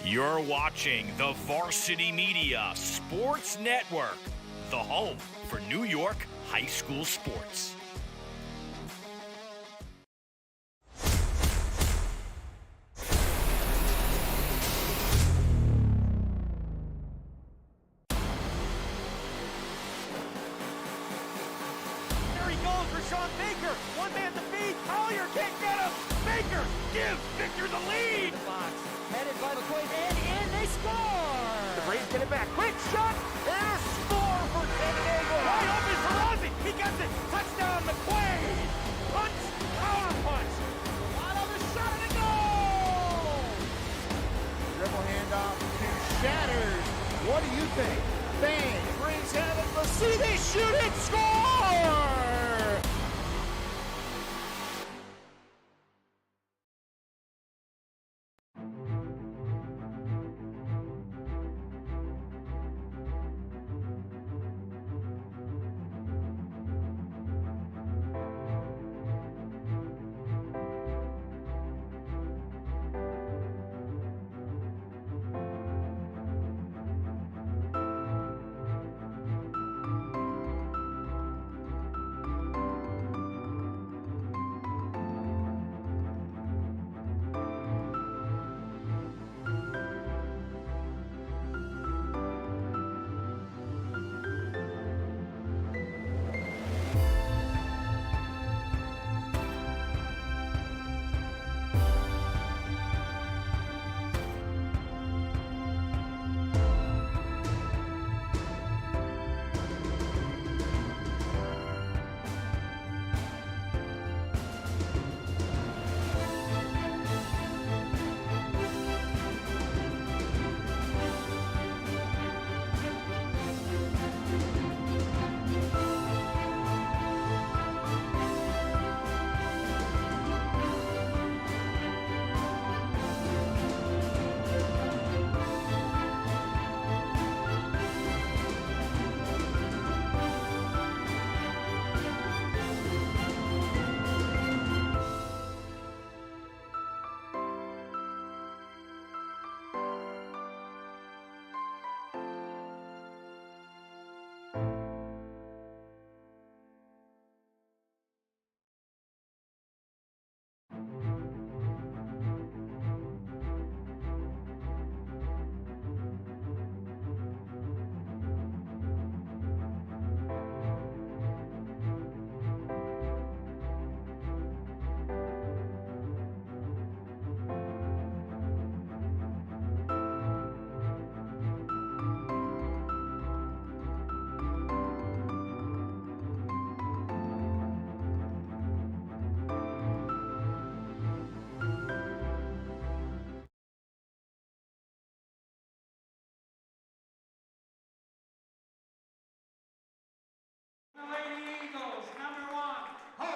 You're watching the Varsity Media Sports Network, the home for New York high school sports. There he goes for Sean Baker. One man to beat. Collier can't get him. Baker gives Victor the lead. The box. Headed by McQuaid, and in they score! The Braves get it back. Quick shot, and a score for San Diego. Wide open for Ozzie. He gets it. Touchdown, McQuaid. Punch, counter punch. Out of the shot, and a goal! Dribble handoff to Shatters. What do you think? Bang, Braves have it. Let's see, they shoot it, score!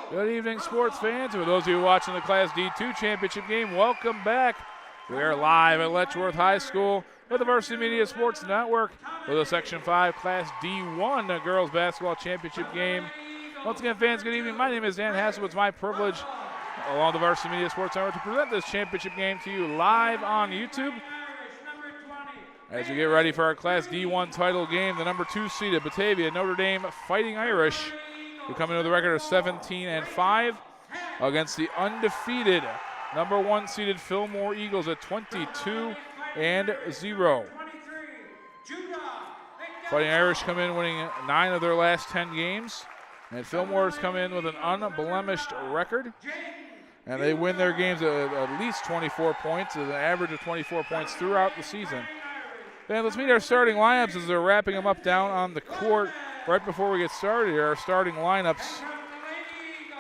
Good evening, sports fans. For those of you watching the Class D2 championship game, welcome back. We are live at Letchworth High School with the Varsity Media Sports Network for the Section 5 Class D1 girls basketball championship game. Once again, fans, good evening. My name is Dan Hassel. It's my privilege, along with the Varsity Media Sports Network, to present this championship game to you live on YouTube. As we get ready for our Class D1 title game, the number 2 seeded Batavia-Notre Dame Fighting Irish, who come in with a record of 17-5 against the undefeated number 1 seeded Fillmore Eagles at 22-0. Fighting Irish come in winning 9 of their last 10 games, and Fillmore's come in with an unblemished record, and they win their games at least 24 points, at an average of 24 points throughout the season. Then let's meet our starting lineups as they're wrapping them up down on the court. Right before we get started here, our starting lineups.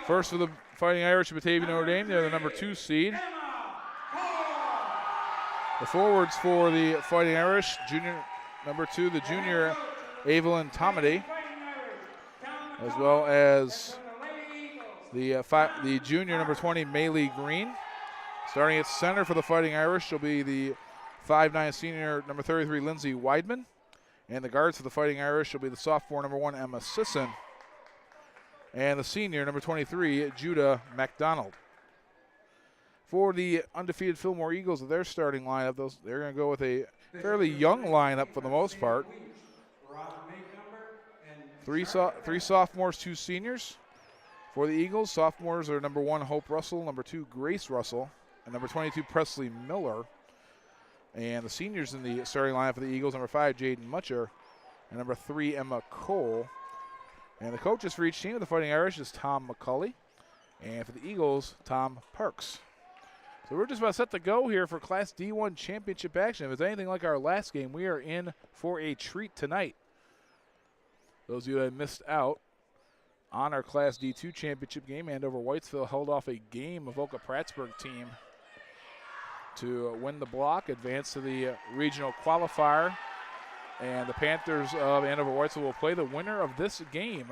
First for the Fighting Irish of Batavia-Notre Dame, they're the number 2 seed. The forwards for the Fighting Irish, junior number 2, the junior Evelyn Tomedy, as well as the junior number 20, Maylee Green. Starting at center for the Fighting Irish will be the 5'9" senior number 33, Lindsay Weidman. And the guards for the Fighting Irish will be the sophomore number 1, Emma Sisson. And the senior number 23, Judah McDonald. for the undefeated Fillmore Eagles of their starting lineup. They're going to go with a fairly young lineup for the most part. Three sophomores, 2 seniors. For the Eagles, sophomores are number 1, Hope Russell, number 2, Grace Russell, and number 22, Presley Miller. And the seniors in the starting lineup for the Eagles, number 5, Jaden Mutcher, and number 3, Emma Cole. And the coaches for each team of the Fighting Irish is Tom McCulley, and for the Eagles, Tom Parks. So we're just about set to go here for Class D1 championship action. If it's anything like our last game, we are in for a treat tonight. Those of you that missed out on our Class D2 championship game, Andover Whitesville held off a game of Oka Prattsburg team to win the block, advance to the regional qualifier. And the Panthers of Andover Whitesville will play the winner of this game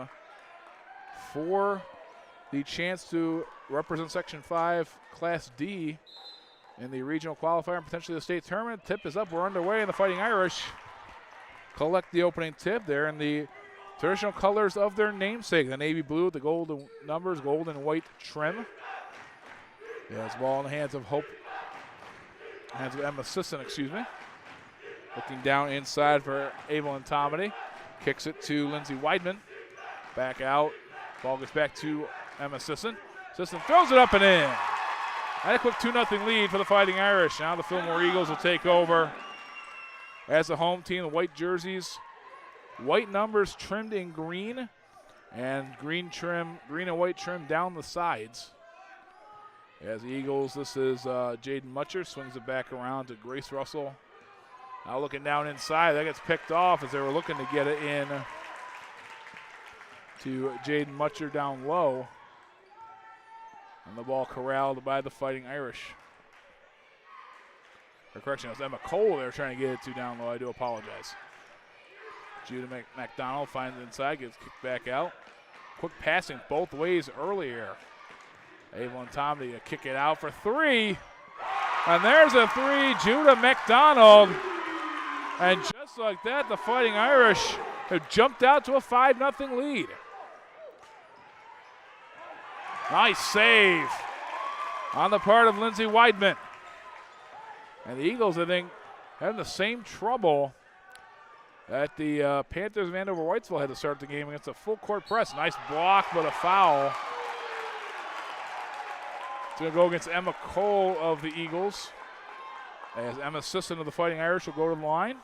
for the chance to represent Section 5 Class D in the regional qualifier and potentially the state tournament. Tip is up. We're underway, and the Fighting Irish collect the opening tip. They're in the traditional colors of their namesake, the navy blue with the golden numbers, gold and white trim. Yeah, it's ball in the hands of Emma Sisson, Looking down inside for Evelyn Tomedy. Kicks it to Lindsay Weidman. Back out. Ball gets back to Emma Sisson. Sisson throws it up and in. And a quick 2-0 lead for the Fighting Irish. Now the Fillmore Eagles will take over as the home team. The white jerseys, white numbers trimmed in green, and green and white trim down the sides. As the Eagles, this is Jaden Mutcher, swings it back around to Grace Russell. Now looking down inside, that gets picked off as they were looking to get it in to Jaden Mutcher down low. And the ball corralled by the Fighting Irish. Or correction, it was Emma Cole they were trying to get it to down low. I do apologize. Judah McDonald finds it inside, gets kicked back out. Quick passing both ways earlier. Evelyn Tomedy to kick it out for 3. And there's a 3, Judah McDonald. And just like that, the Fighting Irish have jumped out to a 5-0 lead. Nice save on the part of Lindsay Weidman. And the Eagles, I think, having the same trouble that the Panthers of Andover Whitesville had to start the game against a full court press. Nice block, but a foul. It's going to go against Emma Cole of the Eagles, as Emma Sisson of the Fighting Irish will go to the line.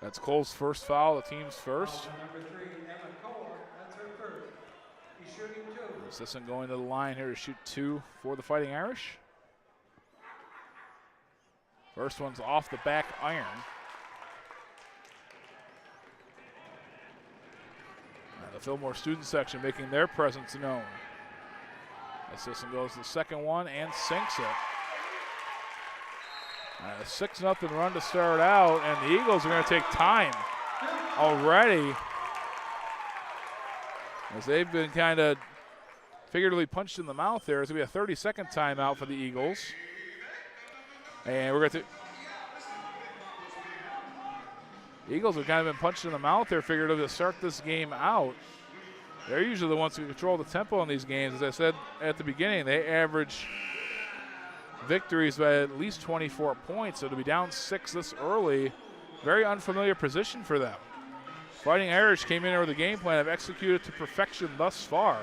That's Cole's first foul, the team's first. Number 3, Emma Cole, that's her first. He's shooting 2. Sisson going to the line here to shoot 2 for the Fighting Irish. First one's off the back iron. And the Fillmore student section making their presence known. Sisson goes to the second one and sinks it. A 6-0 run to start out, and the Eagles are going to take time already, as they've been kind of figuratively punched in the mouth there. It's going to be a 30-second timeout for the Eagles. And we're going to. The Eagles have kind of been punched in the mouth there figuratively to start this game out. They're usually the ones who control the tempo in these games. As I said at the beginning, they average victories by at least 24 points. So to be down 6 this early, very unfamiliar position for them. Fighting Irish came in with a game plan, have executed to perfection thus far.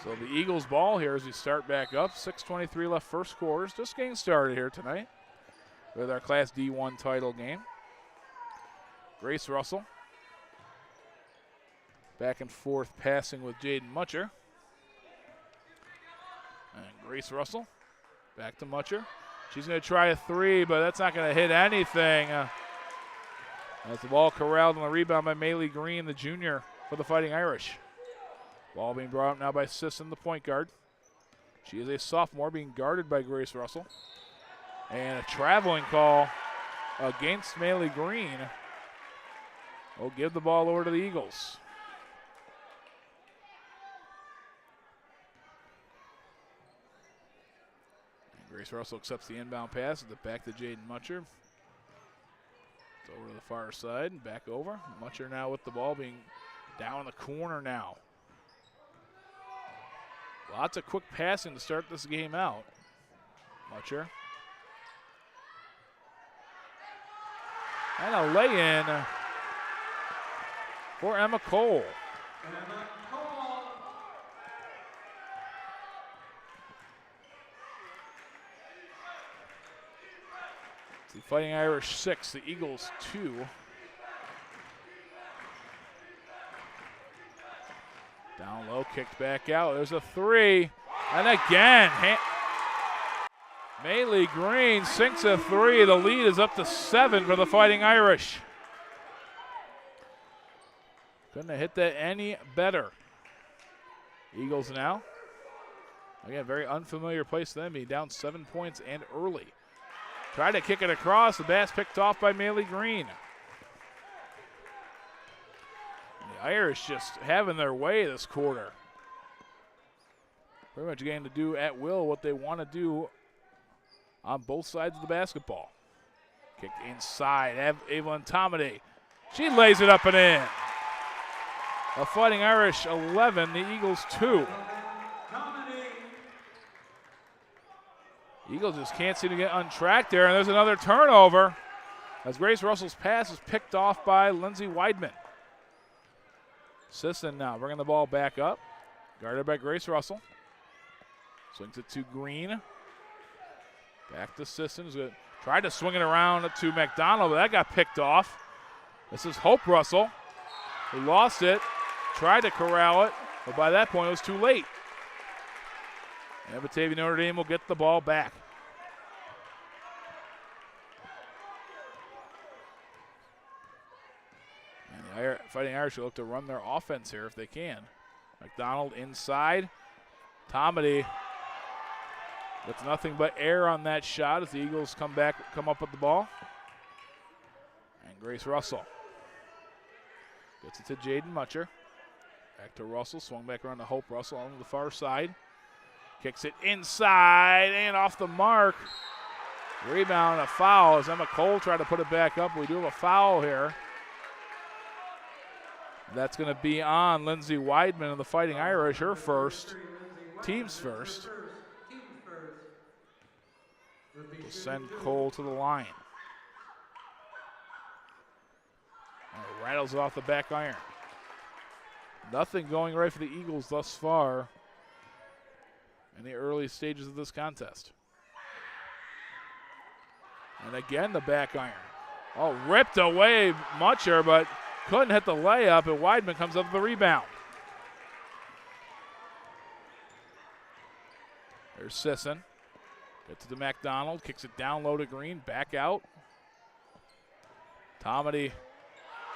So the Eagles ball here as we start back up. 6:23 left first quarter. Just getting started here tonight with our Class D1 title game. Grace Russell. Back and forth passing with Jaden Mutcher. And Grace Russell back to Mutcher. She's going to try a 3, but that's not going to hit anything. As the ball corralled on the rebound by Maylee Green, the junior for the Fighting Irish. Ball being brought up now by Sisson, the point guard. She is a sophomore being guarded by Grace Russell. And a traveling call against Maylee Green will give the ball over to the Eagles. And Grace Russell accepts the inbound pass. It's back to Jaden Mutcher. It's over to the far side and back over. Mutcher now with the ball being Down in the corner now. Lots of quick passing to start this game out. Mutcher. And a lay-in for Emma Cole. The Fighting Irish 6, the Eagles 2. Down low, kicked back out. There's a 3. And again, Maylee Green sinks a 3. The lead is up to 7 for the Fighting Irish. Couldn't have hit that any better. Eagles now. Again, very unfamiliar place for them, being down 7 points and early. Tried to kick it across. The pass picked off by Maylee Green. The Irish just having their way this quarter. Pretty much getting to do at will what they want to do on both sides of the basketball. Kicked inside. Evelyn Tomady. She lays it up and in. The Fighting Irish 11, the Eagles 2. Eagles just can't seem to get on track there, and there's another turnover as Grace Russell's pass is picked off by Lindsay Weidman. Sisson now bringing the ball back up, guarded by Grace Russell. Swings it to Green. Back to Sisson. Tried to swing it around to McDonald, but that got picked off. This is Hope Russell, who lost it, tried to corral it, but by that point it was too late. And Batavia-Notre Dame will get the ball back. And the Fighting Irish will look to run their offense here if they can. McDonald inside. Tomady with nothing but air on that shot as the Eagles come up with the ball. And Grace Russell gets it to Jaden Mutcher. Back to Russell, swung back around to Hope Russell on the far side. Kicks it inside and off the mark. Rebound, a foul as Emma Cole tried to put it back up. We do have a foul here. That's going to be on Lindsay Weidman of the Fighting Irish, her first, team's first. We'll send Cole to the line. And it rattles off the back iron. Nothing going right for the Eagles thus far in the early stages of this contest. And again, the back iron. Oh, ripped away Mutcher, but couldn't hit the layup, and Weidman comes up with the rebound. There's Sisson. Gets it to McDonald, kicks it down low to Green, back out. Tomady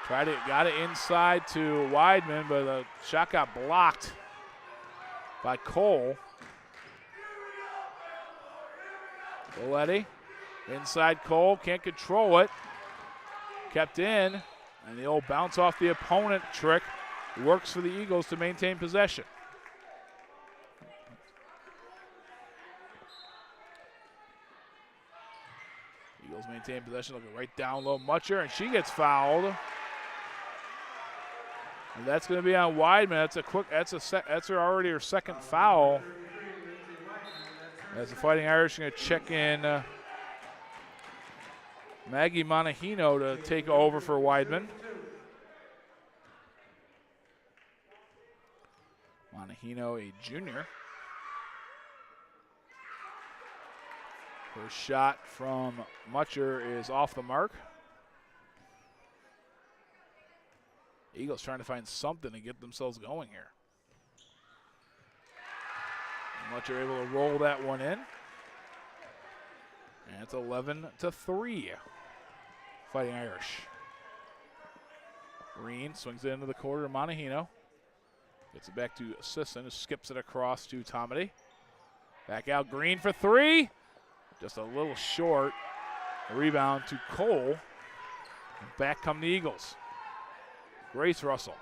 got it inside to Weidman, but the shot got blocked by Cole. Coletti, inside Cole, can't control it. Kept in, and the old bounce off the opponent trick works for the Eagles to maintain possession. Eagles maintain possession, looking right down low. Mutcher, and she gets fouled. And that's going to be on Weidman. That's already her second foul. As the Fighting Irish are going to check in Maggie Monahino to take over for Weidman. Monahino, a junior. Her shot from Mutcher is off the mark. Eagles trying to find something to get themselves going here. Mutcher able to roll that one in. And it's 11-3. Fighting Irish. Green swings it into the quarter to Monahino. Gets it back to Sisson, who skips it across to Tomady. Back out Green for 3. Just a little short. A rebound to Cole. And back come the Eagles. Grace Russell.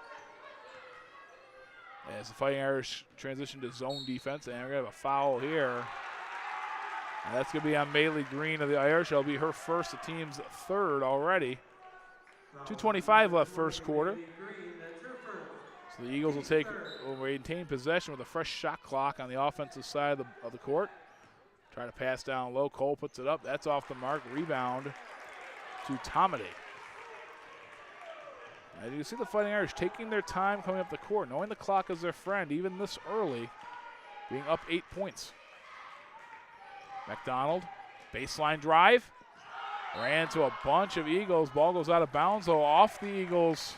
As the Fighting Irish transition to zone defense, and we're going to have a foul here. And that's going to be on Maylee Green of the Irish. It'll be her first, the team's third already. 2:25 left first quarter. So the Eagles will maintain possession with a fresh shot clock on the offensive side of the court. Try to pass down low. Cole puts it up. That's off the mark. Rebound to Tomedy. As you see the Fighting Irish taking their time coming up the court, knowing the clock is their friend, even this early, being up 8 points. McDonald, baseline drive. Ran into a bunch of Eagles. Ball goes out of bounds, though, off the Eagles.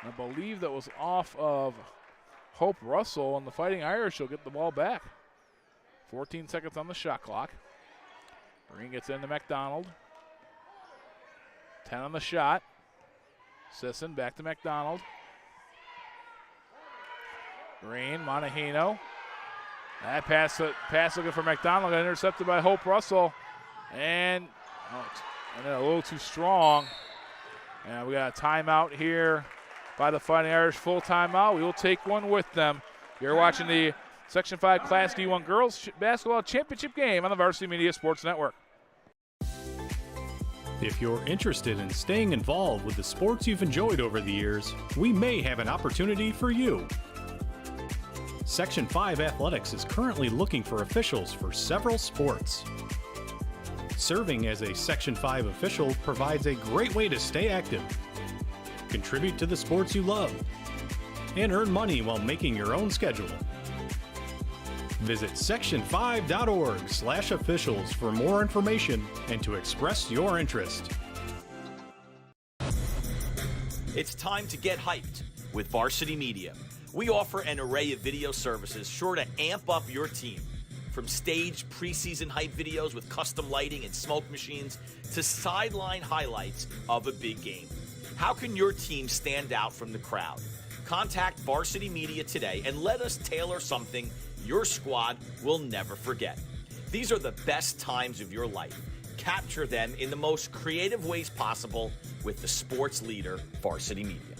I believe that was off of Hope Russell, and the Fighting Irish will get the ball back. 14 seconds on the shot clock. Green gets into McDonald. 10 on the shot. Sisson back to McDonald. Green, Monahino. That pass looking for McDonald, got intercepted by Hope Russell. And a little too strong. And we got a timeout here by the Fighting Irish, full timeout. We will take one with them. You're watching the Section 5 Class D1 Girls Basketball Championship game on the Varsity Media Sports Network. If you're interested in staying involved with the sports you've enjoyed over the years, we may have an opportunity for you. Section 5 Athletics is currently looking for officials for several sports. Serving as a Section 5 official provides a great way to stay active, contribute to the sports you love, and earn money while making your own schedule. Visit section5.org/officials for more information and to express your interest. It's time to get hyped with Varsity Media. We offer an array of video services sure to amp up your team. From staged preseason hype videos with custom lighting and smoke machines to sideline highlights of a big game. How can your team stand out from the crowd? Contact Varsity Media today and let us tailor something your squad will never forget. These are the best times of your life. Capture them in the most creative ways possible with the sports leader, Varsity Media.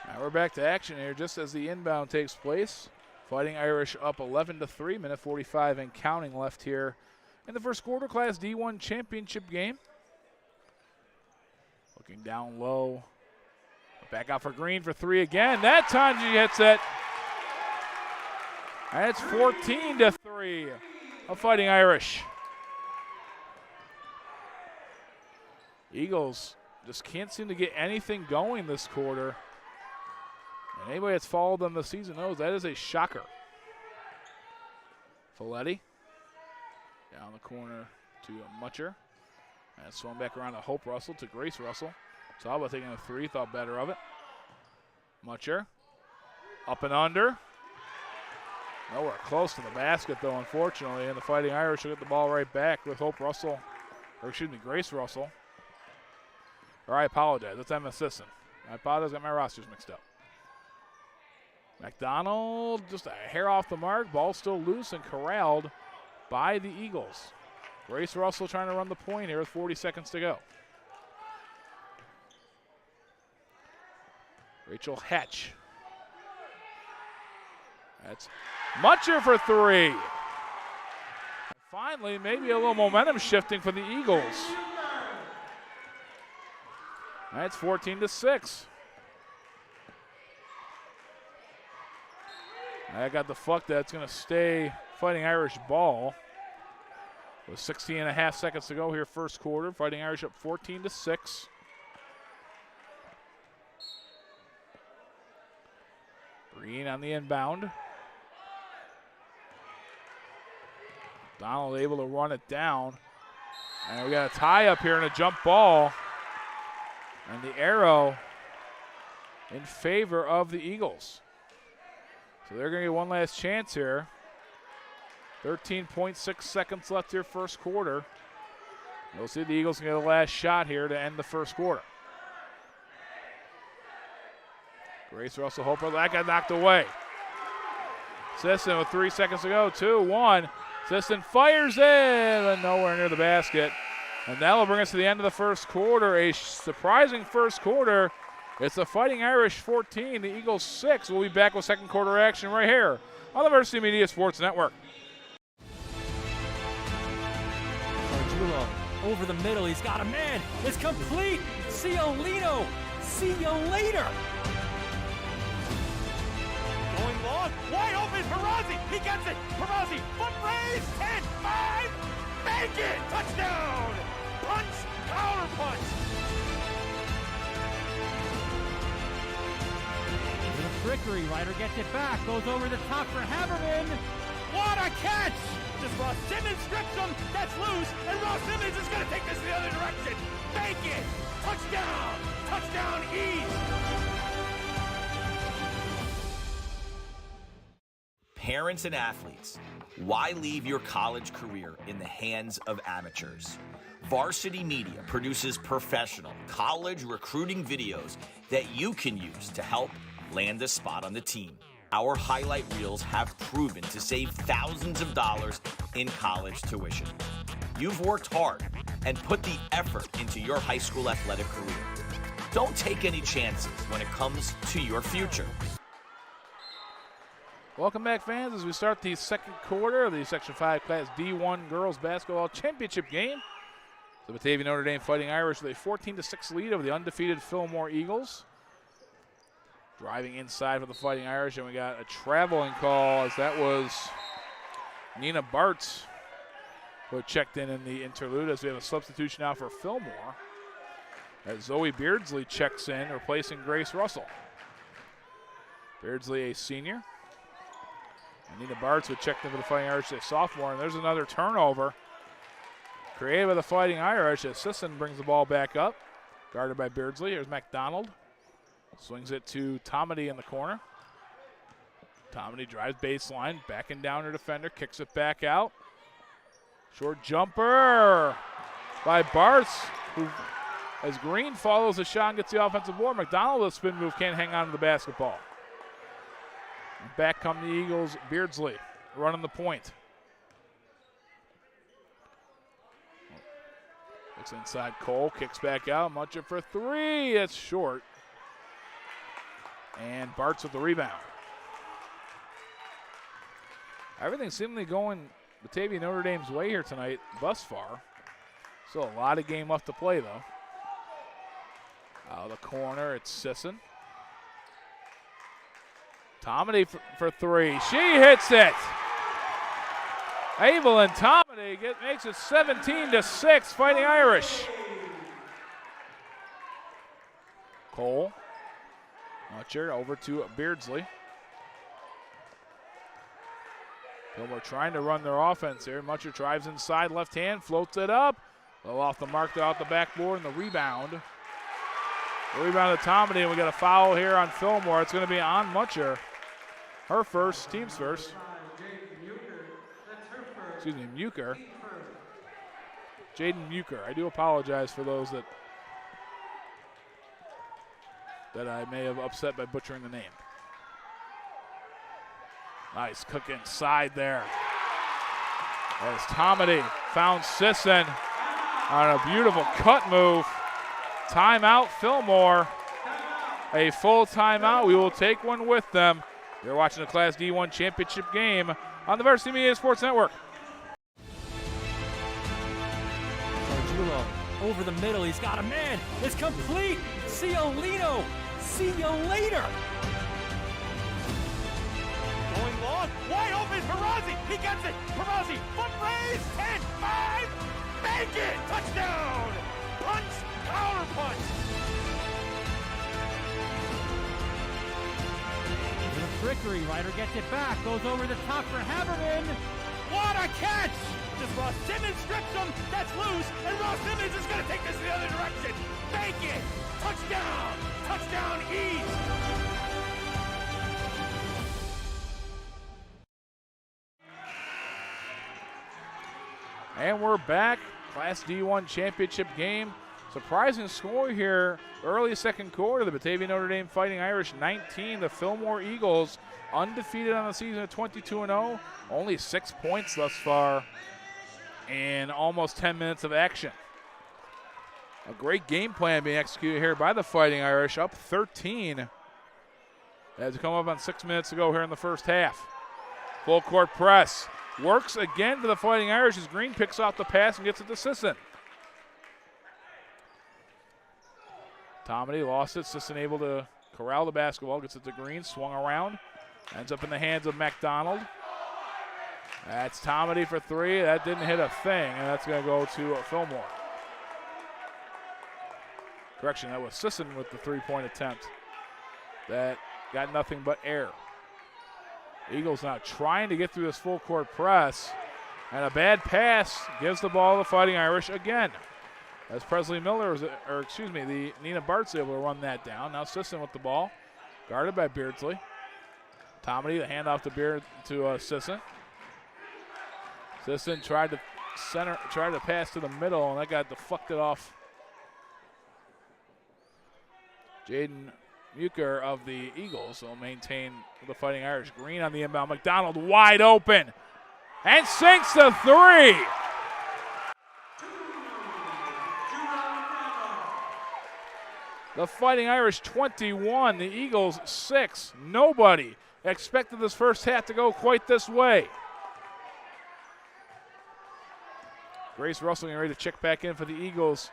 Now we're back to action here just as the inbound takes place. Fighting Irish up 11-3, minute 45 and counting left here in the first quarter, Class D1 championship game. Looking down low. Back out for Green for three again. That time she hits it. And it's 14-3 of Fighting Irish. Eagles just can't seem to get anything going this quarter. And anybody that's followed them this season knows that is a shocker. Folletti down the corner to Mutcher. And swung back around to Hope Russell to Grace Russell. Salva taking a three, thought better of it. Mutcher up and under. Nowhere close to the basket though, unfortunately, and the Fighting Irish will get the ball right back with Hope Russell, or excuse me, Grace Russell. Or I apologize, that's Emma Sisson. I apologize, got my rosters mixed up. McDonald just a hair off the mark, ball still loose and corralled by the Eagles. Grace Russell trying to run the point here with 40 seconds to go. Rachel Hatch. That's Mutcher for three. And finally, maybe a little momentum shifting for the Eagles. That's 14-6. I got the fuck that's going to stay Fighting Irish ball. With 16.5 seconds to go here, first quarter. Fighting Irish up 14-6. Green on the inbound. Donald able to run it down. And we got a tie up here and a jump ball. And the arrow in favor of the Eagles. So they're going to get one last chance here. 13.6 seconds left here, first quarter. We'll see the Eagles can get a last shot here to end the first quarter. Grace Russell, Hope, that got knocked away. Sisson with 3 seconds to go, 2-1. Sisson fires in, but nowhere near the basket. And that will bring us to the end of the first quarter. A surprising first quarter. It's the Fighting Irish 14, the Eagles 6. We'll be back with second quarter action right here on the Varsity Media Sports Network. over the middle. He's got a man. It's complete. Ciolino. See you later. Going long. Wide open. Perazzi. He gets it. Perazzi. Foot raise. 10, 5. Make it. Touchdown. Punch. Counter punch. Trickery, Ryder gets it back, goes over the top for Haberman. What a catch! Just Ross Simmons strips him, that's loose, and Ross Simmons is gonna take this the other direction. Make it! Touchdown! Touchdown East! Parents and athletes, why leave your college career in the hands of amateurs? Varsity Media produces professional college recruiting videos that you can use to help land a spot on the team. Our highlight reels have proven to save thousands of dollars in college tuition. You've worked hard and put the effort into your high school athletic career. Don't take any chances when it comes to your future. Welcome back, fans, as we start the second quarter of the Section 5 Class D1 Girls Basketball Championship game. The Batavia-Notre Dame Fighting Irish with a 14-6 lead over the undefeated Fillmore Eagles. Driving inside for the Fighting Irish, and we got a traveling call as that was Nina Bartz who checked in the interlude, as we have a substitution now for Fillmore as Zoe Beardsley checks in, replacing Grace Russell. Beardsley, a senior. And Nina Bartz who checked in for the Fighting Irish, a sophomore, and there's another turnover created by the Fighting Irish as Sisson brings the ball back up, guarded by Beardsley. Here's McDonald. Swings it to Tomedy in the corner. Tomedy drives baseline, backing down her defender, kicks it back out. Short jumper by Bartz, who, as Green follows the shot and gets the offensive board. McDonald with a spin move, can't hang on to the basketball. And back come the Eagles. Beardsley running the point. Looks inside Cole, kicks back out. Mutcher for three, it's short. And Bartz with the rebound. Everything's seemingly going Batavia-Notre Dame's way here tonight thus far. Still a lot of game left to play, though. Out of the corner, it's Sisson. Tomedy for three. She hits it! Evelyn Tomedy makes it 17-6, Fighting Irish. Cole. Mutcher over to Beardsley. Fillmore trying to run their offense here. Mutcher drives inside, left hand, floats it up. A little off the mark there, out the backboard, and the rebound. The rebound to Tomedy, and we got a foul here on Fillmore. It's going to be on Mutcher. Her first, team's first. Excuse me, Muker. Jaden Muker. I do apologize for those that I may have upset by butchering the name. Nice cook inside there. As Tomedy found Sisson on a beautiful cut move. Timeout, Fillmore. A full timeout. We will take one with them. You're watching the Class D1 Championship game on the Varsity Media Sports Network. Arjulo over the middle. He's got a man. It's complete. Ciolino. See you later. Going long. Wide open. Perazzi. He gets it. Perazzi. Foot raise. 10, 5. Make it. Touchdown. Punch. Counter punch. Trickery, Ryder gets it back, goes over the top for Haberman. What a catch! Just Ross Simmons strips him, that's loose, and Ross Simmons is going to take this the other direction. Make it! Touchdown! Touchdown East! And we're back. Class D1 Championship game. Surprising score here, early second quarter. The Batavia-Notre Dame Fighting Irish 19. The Fillmore Eagles undefeated on the season at 22-0. Only 6 points thus far in almost 10 minutes of action. A great game plan being executed here by the Fighting Irish, up 13 as we come up on 6 minutes to go here in the first half. Full court press. Works again for the Fighting Irish as Green picks off the pass and gets it to Sisson. Tomedy lost it. Sisson able to corral the basketball. Gets it to Green. Swung around. Ends up in the hands of McDonald. That's Tomedy for three. That didn't hit a thing, and that's going to go to Fillmore. Correction, that was Sisson with the three-point attempt. That got nothing but air. Eagles now trying to get through this full-court press, and a bad pass gives the ball to the Fighting Irish again. As Presley Miller, the Nina Bart's able to run that down. Now Sisson with the ball, guarded by Beardsley. Tomedy, the handoff to Sisson. Sisson tried to pass to the middle, and that got deflected off. Jaden Muker of the Eagles will maintain the Fighting Irish. Green on the inbound. McDonald wide open and sinks the three. The Fighting Irish 21, the Eagles 6. Nobody expected this first half to go quite this way. Grace Russell getting ready to check back in for the Eagles,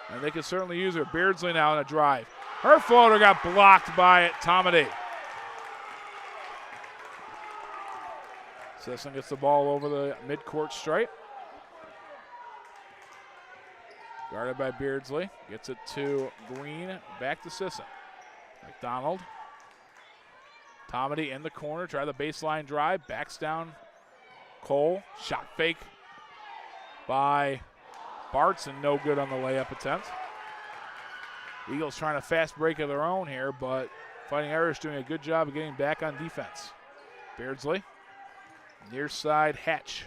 and they can certainly use her. Beardsley now on a drive. Her floater got blocked by Tomedy. Sisson gets the ball over the midcourt stripe. Guarded by Beardsley. Gets it to Green. Back to Sisson. McDonald. Tomedy in the corner. Try the baseline drive. Backs down Cole. Shot fake by Bartz, and no good on the layup attempt. Eagles trying to fast break of their own here, but Fighting Irish doing a good job of getting back on defense. Beardsley. Near side, Hatch.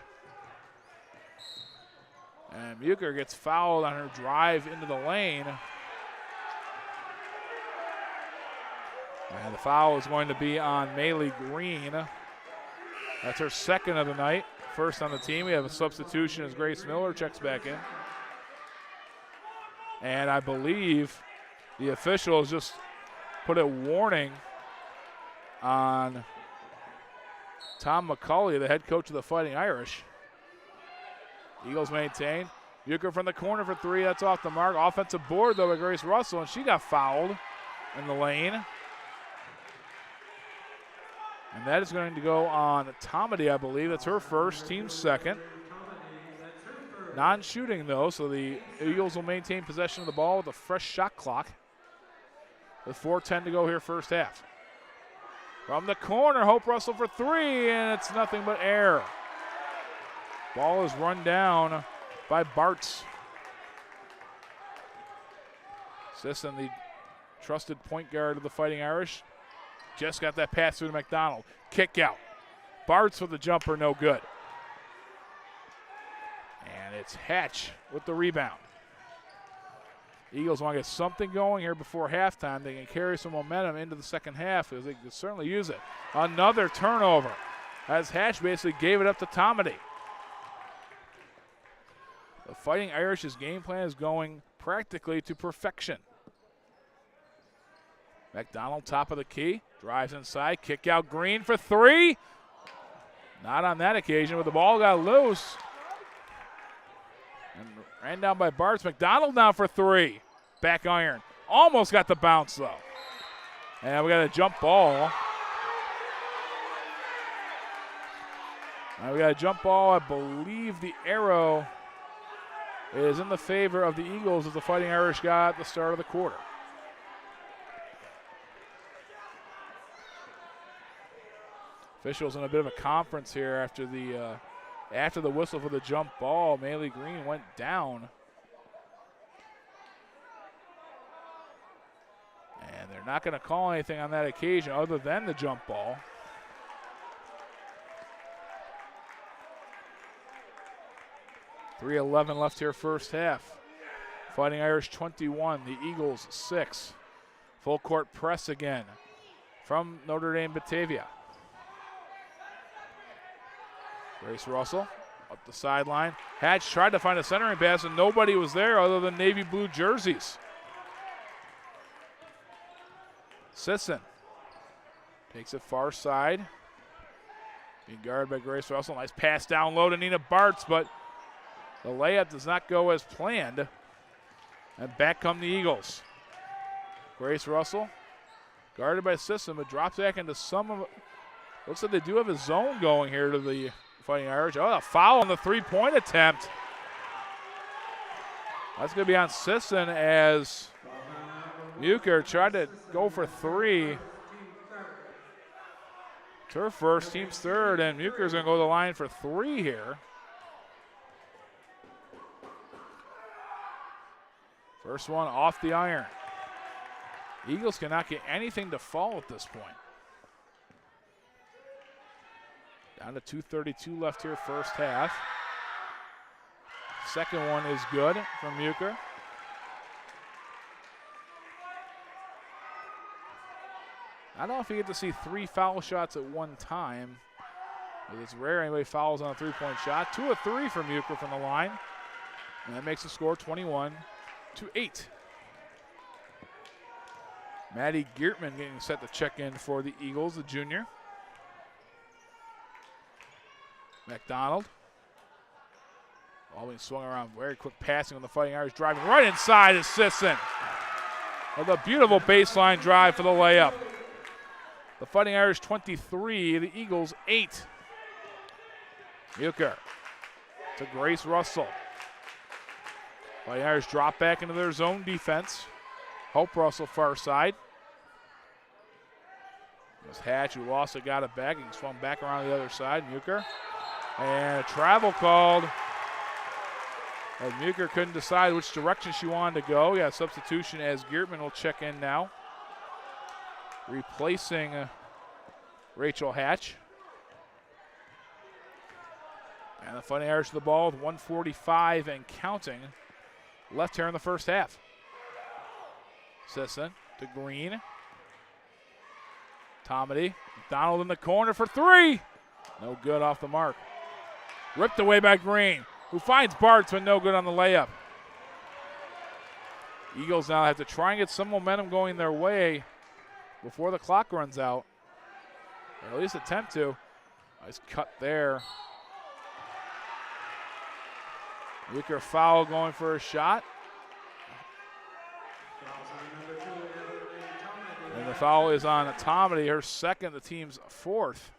And Muker gets fouled on her drive into the lane. And the foul is going to be on Maylee Green. That's her second of the night. First on the team. We have a substitution as Grace Miller checks back in. And I believe the officials just put a warning on Tom McCauley, the head coach of the Fighting Irish. Eagles maintain. Muker from the corner for three. That's off the mark. Offensive board, though, by Grace Russell, and she got fouled in the lane. And that is going to go on Tomedy, I believe. That's her first, team's second. Non-shooting, though, so the Eagles will maintain possession of the ball with a fresh shot clock. With 4:10 to go here first half. From the corner, Hope Russell for three, and it's nothing but air. Ball is run down by Bartz. Sisson, the trusted point guard of the Fighting Irish, just got that pass through to McDonald. Kick out. Bartz with the jumper, no good. And it's Hatch with the rebound. Eagles want to get something going here before halftime. They can carry some momentum into the second half because they can certainly use it. Another turnover as Hatch basically gave it up to Tomedy. The Fighting Irish's game plan is going practically to perfection. McDonald, top of the key, drives inside, kick out Green for three. Not on that occasion, but the ball got loose. And ran down by Bartz. McDonald now for three. Back iron. Almost got the bounce, though. And we got a jump ball. We got a jump ball. I believe the arrow is in the favor of the Eagles as the Fighting Irish got at the start of the quarter. Officials in a bit of a conference here after the whistle for the jump ball. Maylee Green went down. And they're not going to call anything on that occasion other than the jump ball. .3:11 left here first half. Fighting Irish 21, the Eagles 6. Full court press again from Notre Dame Batavia. Grace Russell up the sideline. Hatch tried to find a centering pass, and nobody was there other than navy blue jerseys. Sisson takes it far side. Being guarded by Grace Russell. Nice pass down low to Nina Bartz, but the layup does not go as planned. And back come the Eagles. Grace Russell, guarded by Sisson, but drops back into some of it. Looks like they do have a zone going here to the Fighting Irish. Oh, a foul on the three-point attempt. That's going to be on Sisson as Muker tried to go for three. It's her first, team's third, and Muker's going to go to the line for three here. First one off the iron. Eagles cannot get anything to fall at this point. Down to 2:32 left here, first half. Second one is good from Muker. I don't know if you get to see 3 foul shots at one time. It's rare anybody fouls on a three-point shot. 2 of 3 from Muker from the line. And that makes the score 21-8. Maddie Geertman getting set to check in for the Eagles, the junior. McDonald. All being swung around. Very quick passing on the Fighting Irish, driving right inside is Sisson. With a beautiful baseline drive for the layup. The Fighting Irish 23, the Eagles 8. Muker to Grace Russell. Fighting Irish drop back into their zone defense. Hope Russell far side. It was Hatch who lost it, got it back. He swung back around the other side. Muker. And a travel called. As Muker couldn't decide which direction she wanted to go. Yeah, substitution as Geertman will check in now. Replacing Rachel Hatch. And the Fighting Irish to the ball with 1:45 and counting left here in the first half. Sisson to Green. Tomedy. McDonald in the corner for three. No good off the mark. Ripped away by Green, who finds Bartz, but no good on the layup. Eagles now have to try and get some momentum going their way before the clock runs out. Or at least attempt to. Nice cut there. Muker foul going for a shot. And the foul is on Tomedy, her second, the team's fourth.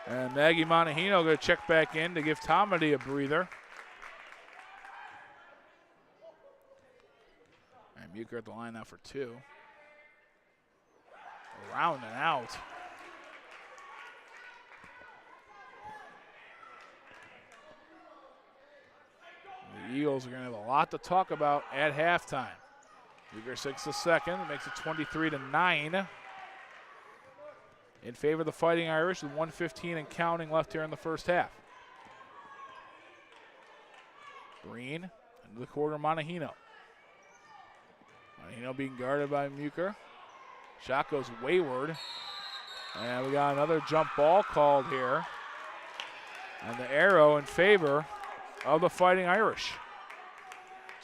And Maggie Monahino going to check back in to give Tomedy a breather. And Muker at the line now for two. Around and out. The Eagles are going to have a lot to talk about at halftime. Muker 6 the second, it makes it 23-9. In favor of the Fighting Irish with 1:15 and counting left here in the first half. Green into the quarter, Monahino. Monahino being guarded by Muker. Shot goes wayward. And we got another jump ball called here. And the arrow in favor of the Fighting Irish.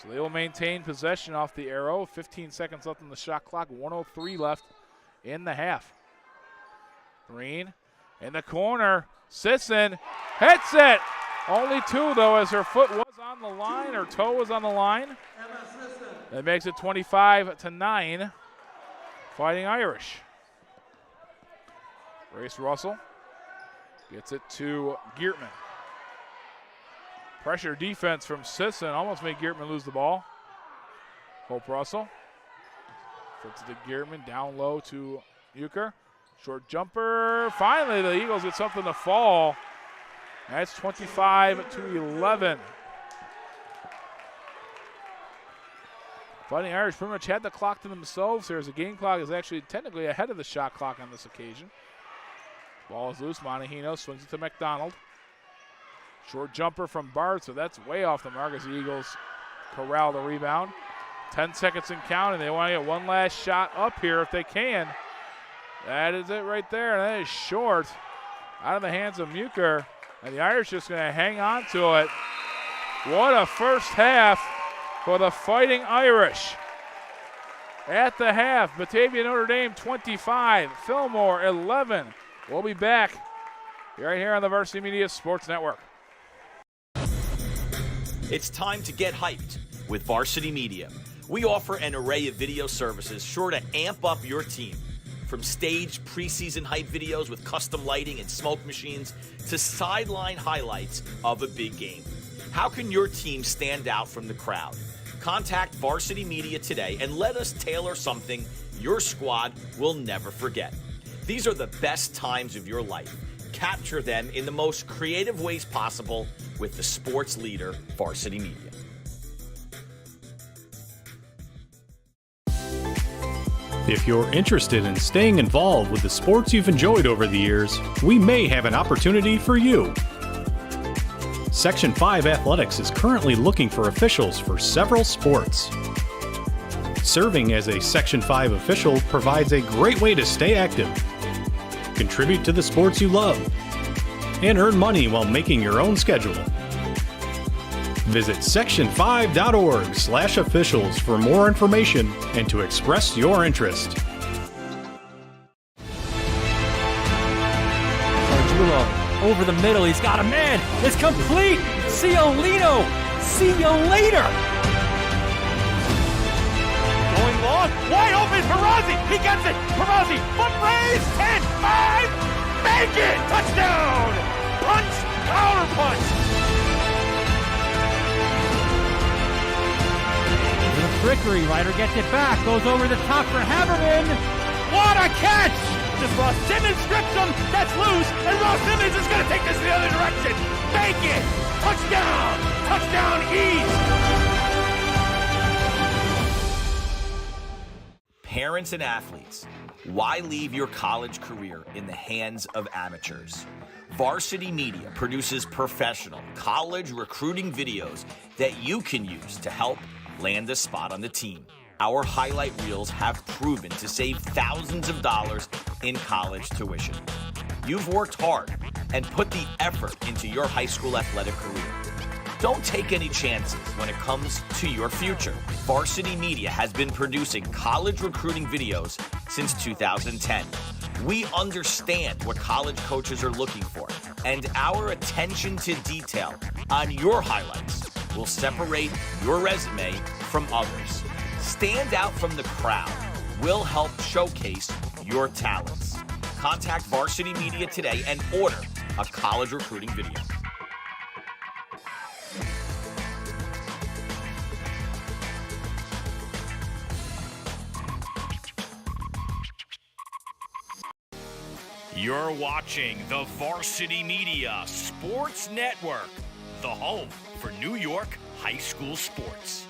So they will maintain possession off the arrow. 15 seconds left on the shot clock. 1:03 left in the half. Green in the corner. Sisson hits it. Only two, though, as her foot was on the line. Her toe was on the line. That makes it 25-9. Fighting Irish. Grace Russell gets it to Geertman. Pressure defense from Sisson almost made Geertman lose the ball. Hope Russell. Flips it to Geertman, down low to Muker. Short jumper. Finally, the Eagles get something to fall. That's 25-11. Fighting Irish pretty much had the clock to themselves here, as the game clock is actually technically ahead of the shot clock on this occasion. Ball is loose. Monahino swings it to McDonald. Short jumper from Bart, so that's way off the mark as the Eagles corral the rebound. 10 seconds and counting. They want to get one last shot up here if they can. That is it right there. That is short. Out of the hands of Muker. And the Irish just going to hang on to it. What a first half for the Fighting Irish. At the half, Batavia-Notre Dame 25, Fillmore 11. We'll be back right here on the Varsity Media Sports Network. It's time to get hyped With Varsity Media, we offer an array of video services sure to amp up your team. From staged preseason hype videos with custom lighting and smoke machines to sideline highlights of a big game. How can your team stand out from the crowd? Contact Varsity Media today and let us tailor something your squad will never forget. These are the best times of your life. Capture them in the most creative ways possible with the sports leader, Varsity Media. If you're interested in staying involved with the sports you've enjoyed over the years, we may have an opportunity for you. Section 5 Athletics is currently looking for officials for several sports. Serving as a Section 5 official provides a great way to stay active, contribute to the sports you love, and earn money while making your own schedule. Visit section5.org/officials for more information and to express your interest. Julo over the middle. He's got a man. It's complete. Ciolino. See you later. Going long, wide open, Perazzi, he gets it, Perazzi, foot raise, 10, 5, make it, touchdown, punch, counter punch. The trickery, Ryder gets it back, goes over the top for Haberman. What a catch! Just Ross Simmons strips him, that's loose, and Ross Simmons is going to take this in the other direction. Make it, touchdown, touchdown East. Parents and athletes, why leave your college career in the hands of amateurs? Varsity Media produces professional college recruiting videos that you can use to help land a spot on the team. Our highlight reels have proven to save thousands of dollars in college tuition. You've worked hard and put the effort into your high school athletic career. Don't take any chances when it comes to your future. Varsity Media has been producing college recruiting videos since 2010. We understand what college coaches are looking for, and our attention to detail on your highlights will separate your resume from others. Stand out from the crowd. We'll help showcase your talents. Contact Varsity Media today and order a college recruiting video. You're watching the Varsity Media Sports Network, the home for New York high school sports.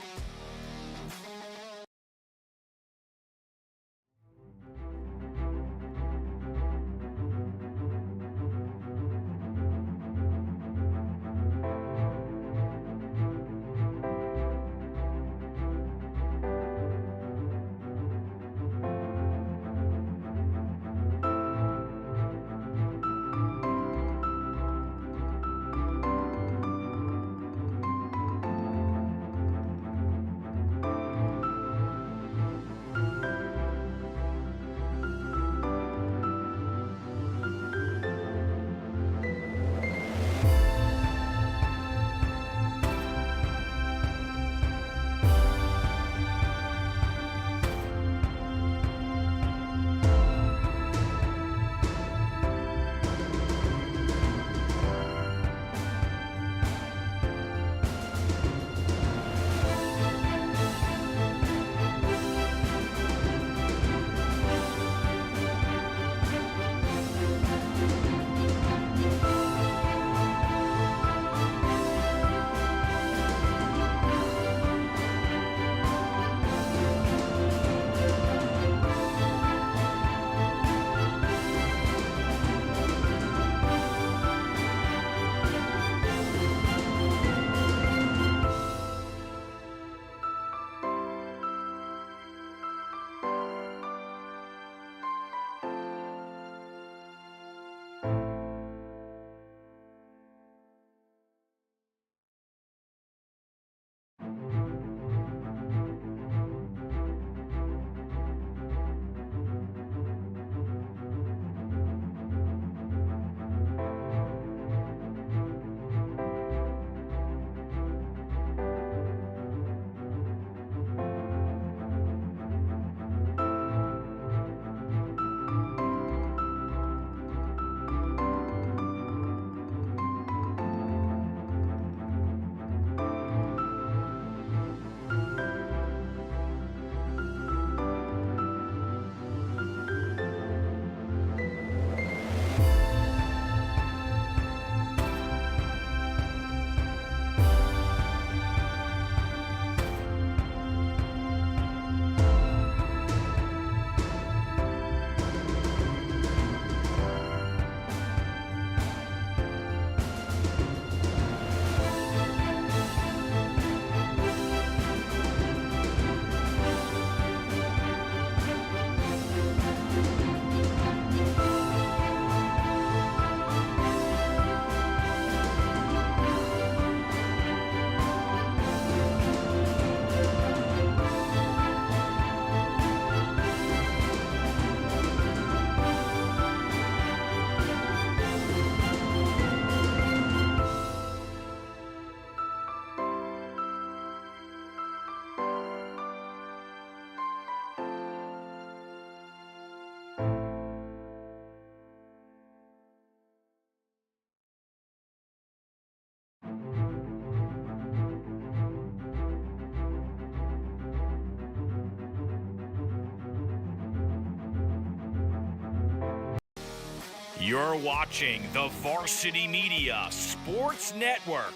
You're watching the Varsity Media Sports Network,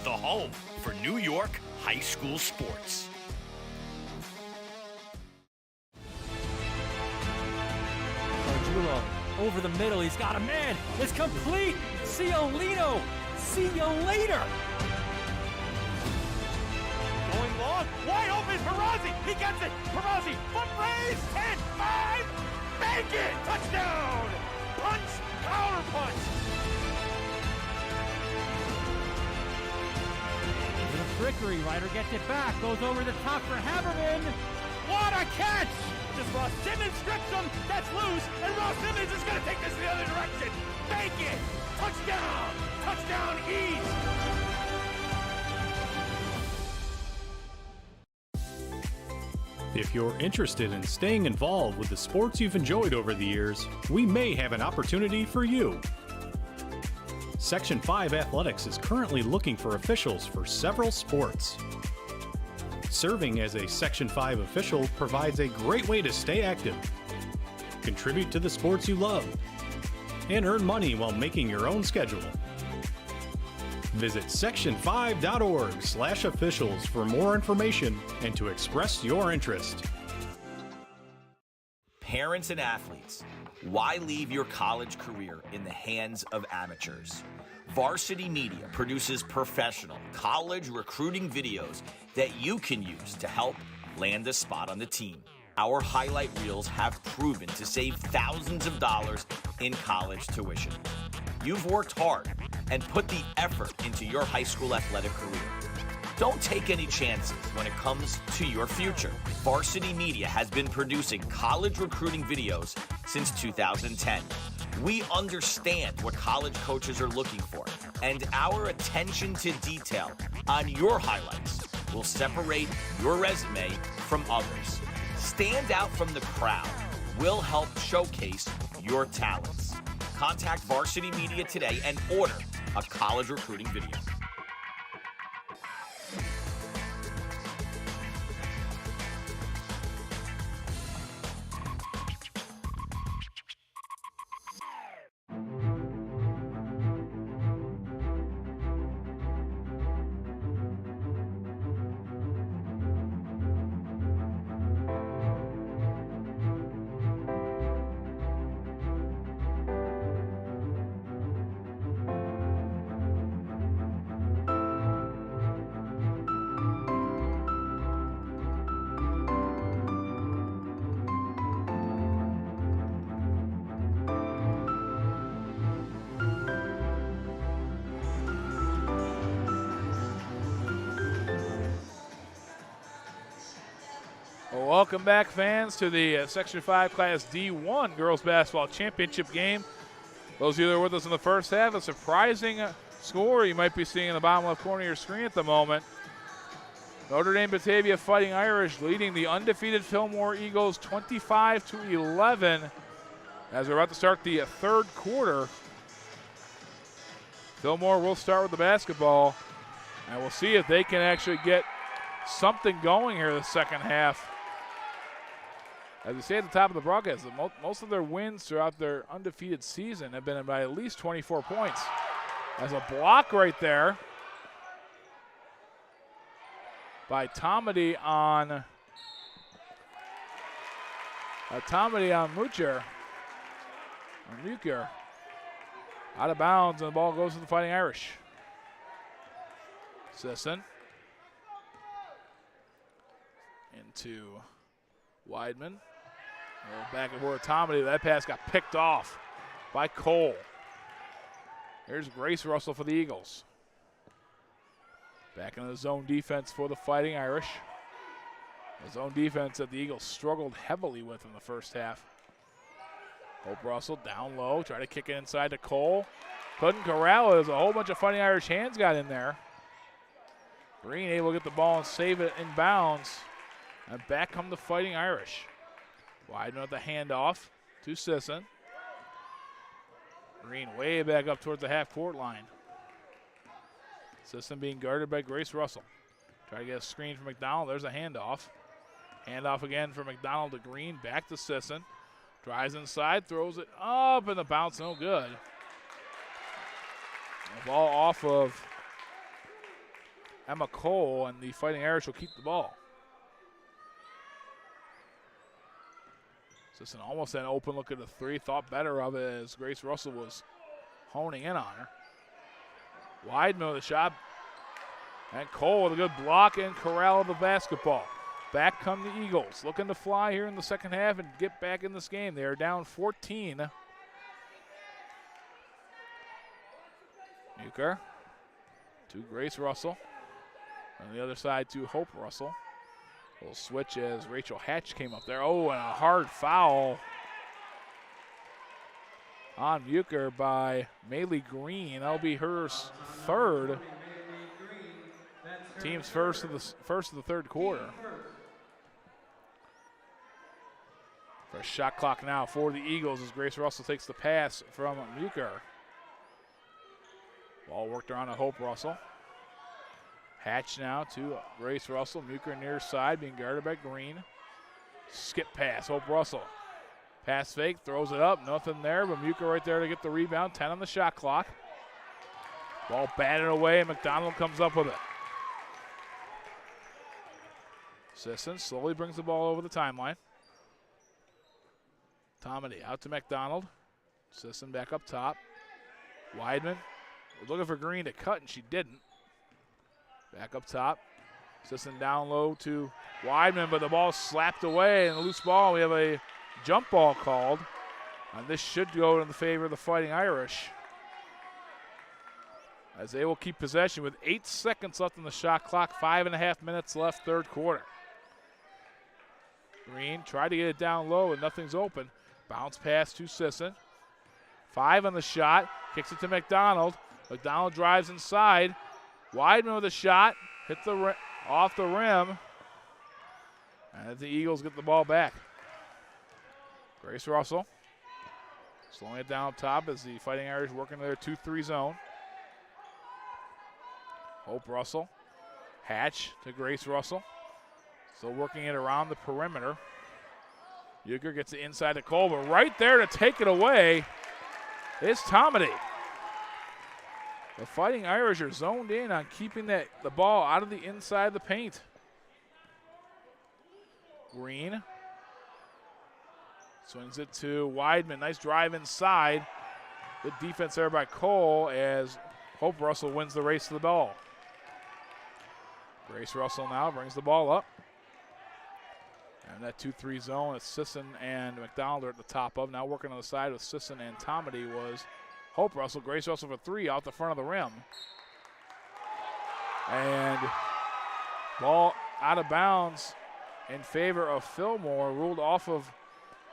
the home for New York high school sports. Julo over the middle. He's got a man. It's complete. Ciolino. See you later. Going long, wide open, Perazzi, he gets it, Perazzi, foot raise, 10, 5, make it, touchdown, punch, counter punch. Little trickery, Ryder gets it back, goes over the top for Haberman. What a catch! Just Ross Simmons strips him, that's loose, and Ross Simmons is gonna take this in the other direction, make it, touchdown, touchdown East. If you're interested in staying involved with the sports you've enjoyed over the years, we may have an opportunity for you. Section 5 Athletics is currently looking for officials for several sports. Serving as a Section 5 official provides a great way to stay active, contribute to the sports you love, and earn money while making your own schedule. Visit section5.org/officials for more information and to express your interest. Parents and athletes, why leave your college career in the hands of amateurs? Varsity Media produces professional college recruiting videos that you can use to help land a spot on the team. Our highlight reels have proven to save thousands of dollars in college tuition. You've worked hard and put the effort into your high school athletic career. Don't take any chances when it comes to your future. Varsity Media has been producing college recruiting videos since 2010. We understand what college coaches are looking for, and our attention to detail on your highlights will separate your resume from others. Stand out from the crowd. We'll help showcase your talents. Contact Varsity Media today and order a college recruiting video. Welcome back, fans, to the Section 5 Class D1 Girls Basketball Championship game. Those of you that are with us in the first half, a surprising score you might be seeing in the bottom left corner of your screen at the moment. Notre Dame Batavia Fighting Irish leading the undefeated Fillmore Eagles 25-11 as we're about to start the third quarter. Fillmore will start with the basketball, and we'll see if they can actually get something going here the second half. As we say at the top of the broadcast, most of their wins throughout their undefeated season have been by at least 24 points. As a block right there by Tomedy on Mucher. Out of bounds, and the ball goes to the Fighting Irish. Sisson into Weidman. Back and forth Tomedy. That pass got picked off by Cole. Here's Grace Russell for the Eagles. Back into the zone defense for the Fighting Irish. The zone defense that the Eagles struggled heavily with in the first half. Hope Russell down low, try to kick it inside to Cole. Couldn't corral it as a whole bunch of Fighting Irish hands got in there. Green able to get the ball and save it in bounds. And back come the Fighting Irish. Weidman with the handoff to Sisson. Green way back up towards the half-court line. Sisson being guarded by Grace Russell. Try to get a screen from McDonald. There's a handoff. Handoff again from McDonald to Green. Back to Sisson. Drives inside, throws it up, and the bounce no good. The ball off of Emma Cole, and the Fighting Irish will keep the ball. Sisson almost had an open look at the three, thought better of it as Grace Russell was honing in on her. Weidman with a shot, and Cole with a good block and corral of the basketball. Back come the Eagles, looking to fly here in the second half and get back in this game. They are down 14. Muker to Grace Russell. On the other side to Hope Russell. A little switch as Rachel Hatch came up there. Oh, and a hard foul on Muker by Maylee Green. That'll be her third. Team's first of the third quarter. Fresh shot clock now for the Eagles as Grace Russell takes the pass from Muker. Ball worked around to Hope Russell. Hatch now to Grace Russell. Muker near side being guarded by Green. Skip pass, Hope Russell. Pass fake, throws it up, nothing there, but Muker right there to get the rebound. 10 on the shot clock. Ball batted away and McDonald comes up with it. Sisson slowly brings the ball over the timeline. Tomedy out to McDonald. Sisson back up top. Weidman was looking for Green to cut, and she didn't. Back up top. Sisson down low to Weidman, but the ball slapped away, and a loose ball. We have a jump ball called, and this should go in the favor of the Fighting Irish, as they will keep possession with 8 seconds left on the shot clock, 5.5 minutes left, third quarter. Green tried to get it down low, and nothing's open. Bounce pass to Sisson. 5 on the shot. Kicks it to McDonald. McDonald drives inside. Weidman with a shot. Hit the off the rim. And the Eagles get the ball back. Grace Russell slowing it down up top as the Fighting Irish working their 2-3 zone. Hope Russell. Hatch to Grace Russell. Still working it around the perimeter. Muker gets it inside to Cole, but right there to take it away is Tomedy. The Fighting Irish are zoned in on keeping the ball out of the inside of the paint. Green swings it to Weidman. Nice drive inside. Good defense there by Cole as Hope Russell wins the race to the ball. Grace Russell now brings the ball up. And that 2-3 zone that Sisson and McDonald are at the top of. Now working on the side with Sisson and Tomedy was Hope Russell. Grace Russell for 3 out the front of the rim. And ball out of bounds in favor of Fillmore, ruled off of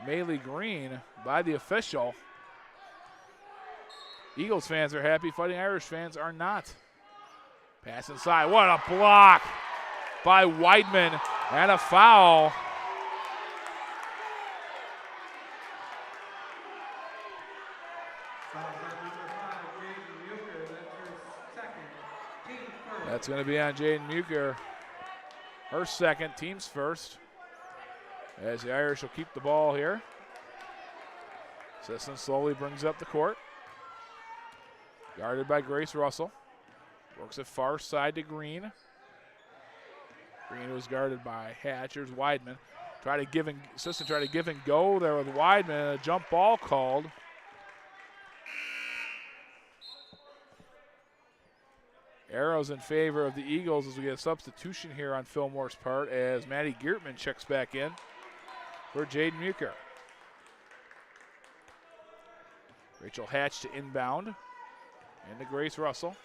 Maylee Green by the official. Eagles fans are happy. Fighting Irish fans are not. Pass inside. What a block by Weidman and a foul. That's going to be on Jaden Muker. Her second, team's first. As the Irish will keep the ball here. Sisson slowly brings up the court. Guarded by Grace Russell. Works it far side to Green. Green was guarded by Hatch. Here's Weidman. Sisson tried to give and go there with Weidman. A jump ball called. Arrows in favor of the Eagles as we get a substitution here on Fillmore's part as Maddie Geertman checks back in for Jaden Muker. Rachel Hatch to inbound. Into Grace Russell.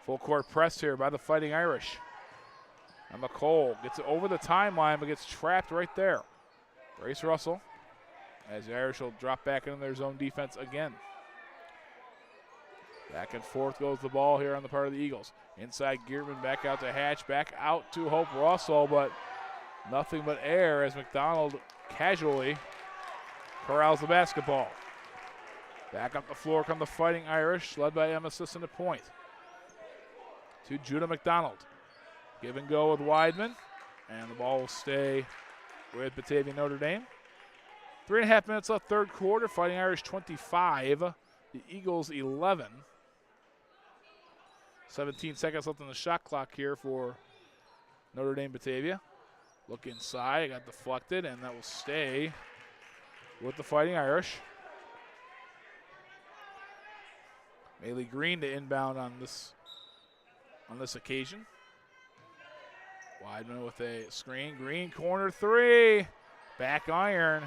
Full court press here by the Fighting Irish. And McCole gets it over the timeline but gets trapped right there. Grace Russell as the Irish will drop back into their zone defense again. Back and forth goes the ball here on the part of the Eagles. Inside Geertman, back out to Hatch, back out to Hope Russell, but nothing but air as McDonald casually corrals the basketball. Back up the floor come the Fighting Irish, led by Emma Sisson at point. To Judah McDonald. Give and go with Weidman, and the ball will stay with Batavia-Notre Dame. 3.5 minutes left, third quarter. Fighting Irish 25, the Eagles 11. 17 seconds left on the shot clock here for Notre Dame Batavia. Look inside, it got deflected, and that will stay with the Fighting Irish. Maylee Green to inbound on this occasion. Weidman with a screen. Green corner three. Back iron.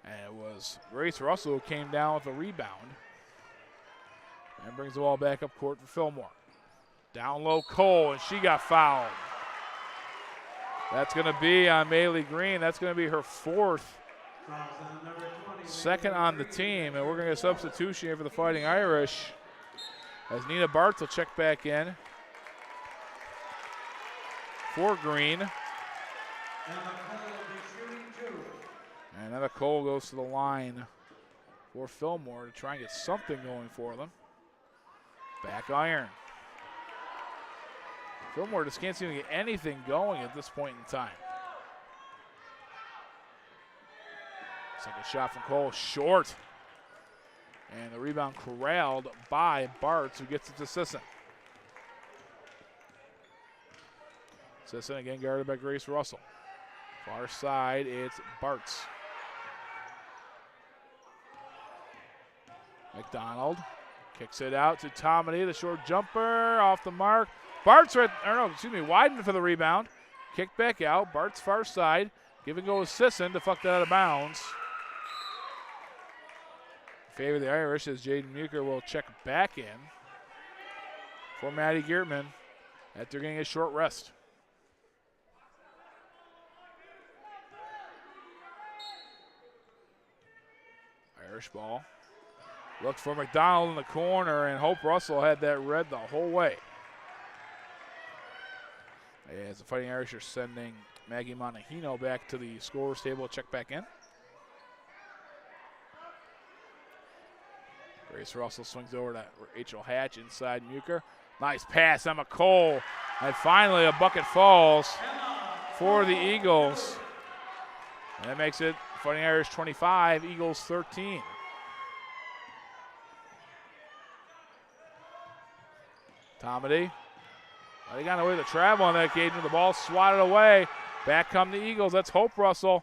And it was Grace Russell who came down with a rebound. And brings the ball back up court for Fillmore. Down low Cole, and she got fouled. That's going to be on Maylee Green. That's going to be her fourth. Second on the team, and we're going to get a substitution here for the Fighting Irish as Nina Bartz will check back in for Green. And Emma Cole goes to the line for Fillmore to try and get something going for them. Back iron. Fillmore just can't seem to get anything going at this point in time. Second shot from Cole, short. And the rebound corralled by Bartz, who gets it to Sisson. Sisson again guarded by Grace Russell. Far side, it's Bartz. McDonald kicks it out to Tomedy, the short jumper off the mark. Weidman for the rebound. Kicked back out, Bartz far side. Give and go with Sisson, deflected out of bounds. In favor of the Irish as Jaden Muecker will check back in for Maddie Geertman after getting a short rest. Irish ball. Looked for McDonald in the corner, and Hope Russell had that read the whole way. As the Fighting Irish are sending Maggie Monahino back to the scorer's table to check back in. Grace Russell swings over to Rachel Hatch inside Muecker. Nice pass, Emma Cole. And finally a bucket falls for the Eagles. And that makes it Fighting Irish 25, Eagles 13. Tomedy. They got away with the travel on that occasion. The ball swatted away. Back come the Eagles. That's Hope Russell.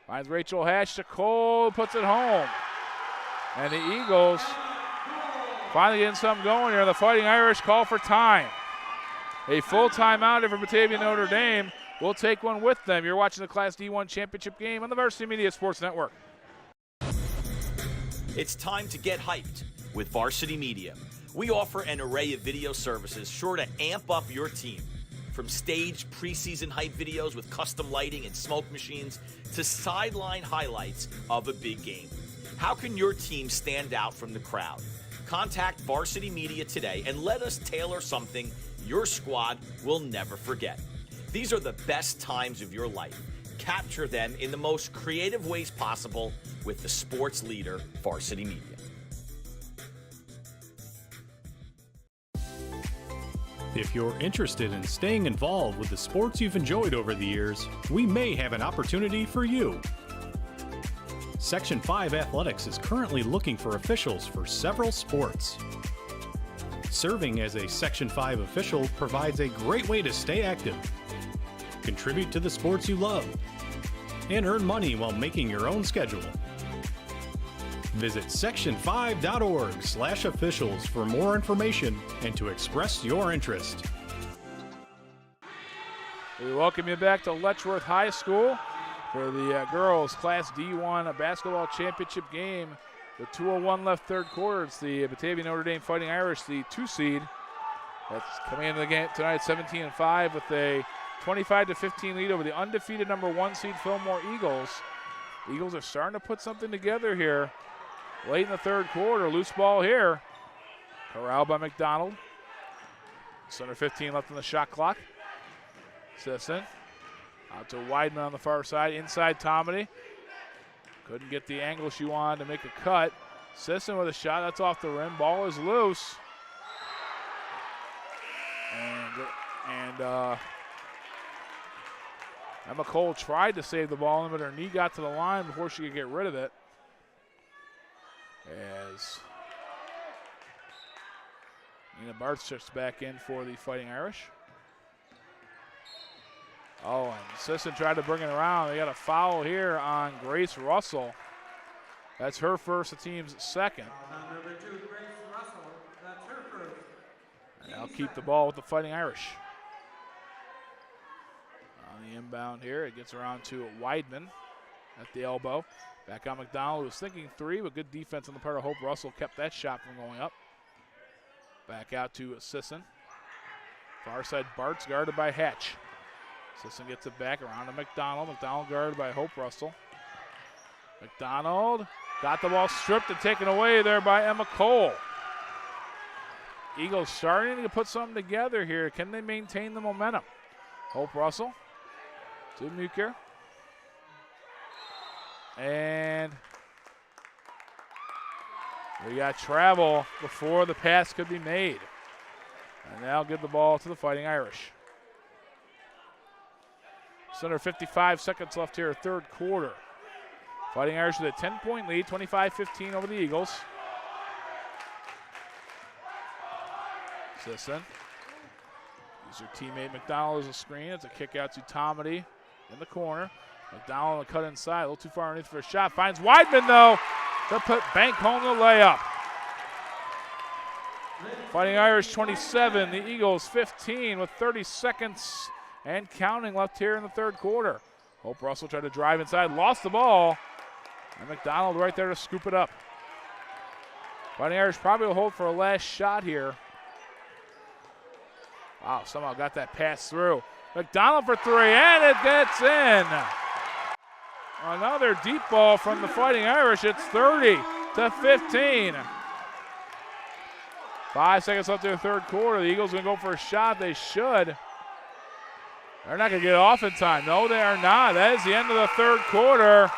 Finds Rachel Hatch to Cole, puts it home. And the Eagles finally getting something going here. The Fighting Irish call for time. A full timeout for Batavia-Notre Dame. We'll take one with them. You're watching the Class D1 championship game on the Varsity Media Sports Network. It's time to get hyped with Varsity Media. We offer an array of video services sure to amp up your team. From staged preseason hype videos with custom lighting and smoke machines to sideline highlights of a big game. How can your team stand out from the crowd? Contact Varsity Media today and let us tailor something your squad will never forget. These are the best times of your life. Capture them in the most creative ways possible with the sports leader, Varsity Media. If you're interested in staying involved with the sports you've enjoyed over the years, we may have an opportunity for you. Section 5 Athletics is currently looking for officials for several sports. Serving as a Section 5 official provides a great way to stay active, contribute to the sports you love, and earn money while making your own schedule. Visit section5.org/officials for more information and to express your interest. We welcome you back to Letchworth High School for the girls Class D1 basketball championship game. With 2:01 left third quarter, it's the Batavia-Notre Dame Fighting Irish, the 2 seed. That's coming into the game tonight 17-5 with a 25-15 lead over the undefeated number 1 seed Fillmore Eagles. The Eagles are starting to put something together here. Late in the third quarter, loose ball here. Corralled by McDonald. Just under 15 left on the shot clock. Sisson out to Weidman on the far side. Inside Tomedy. Couldn't get the angle she wanted to make a cut. Sisson with a shot. That's off the rim. Ball is loose. Emma Cole tried to save the ball, but her knee got to the line before she could get rid of it. As Nina Bartz checks back in for the Fighting Irish. Oh, and Sisson tried to bring it around. They got a foul here on Grace Russell. That's her first, the team's second. Number 2, Grace Russell. That's her first. And they'll keep the ball with the Fighting Irish. On the inbound here, it gets around to Weidman at the elbow. Back on McDonald, who was thinking three, but good defense on the part of Hope Russell kept that shot from going up. Back out to Sisson. Far side Bartz guarded by Hatch. Sisson gets it back around to McDonald. McDonald guarded by Hope Russell. McDonald got the ball stripped and taken away there by Emma Cole. Eagles starting to put something together here. Can they maintain the momentum? Hope Russell to Muker. And we got travel before the pass could be made. And now give the ball to the Fighting Irish. Just under 55 seconds left here, third quarter. Fighting Irish with a 10-point lead, 25-15 over the Eagles. Sisson. Use her teammate McDonald as a screen. It's a kick out to Tomedy in the corner. McDonald on the cut inside, a little too far underneath for a shot. Finds Weidman though. They'll put bank home the layup. Fighting Irish 27, the Eagles 15 with 30 seconds and counting left here in the third quarter. Hope Russell tried to drive inside, lost the ball, and McDonald right there to scoop it up. Fighting Irish probably will hold for a last shot here. Wow, somehow got that pass through. McDonald for three, and it gets in. Another deep ball from the Fighting Irish. It's 30-15. 5 seconds left in the third quarter. The Eagles going to go for a shot. They should. They're not going to get off in time. No, they are not. That is the end of the third quarter.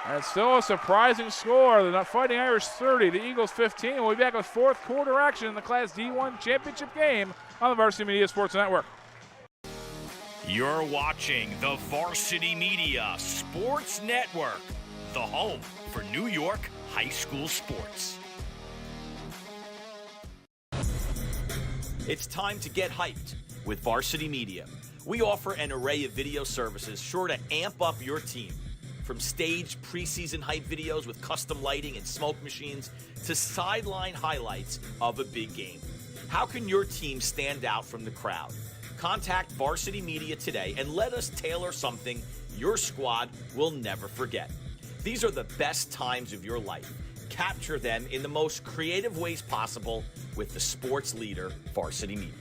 And it's still a surprising score. The Fighting Irish 30, the Eagles 15. We'll be back with fourth quarter action in the Class D1 championship game on the Varsity Media Sports Network. You're watching the Varsity Media Sports Network, the home for New York high school sports. It's time to get hyped with Varsity Media. We offer an array of video services sure to amp up your team. From staged preseason hype videos with custom lighting and smoke machines to sideline highlights of a big game. How can your team stand out from the crowd? Contact Varsity Media today and let us tailor something your squad will never forget. These are the best times of your life. Capture them in the most creative ways possible with the sports leader, Varsity Media.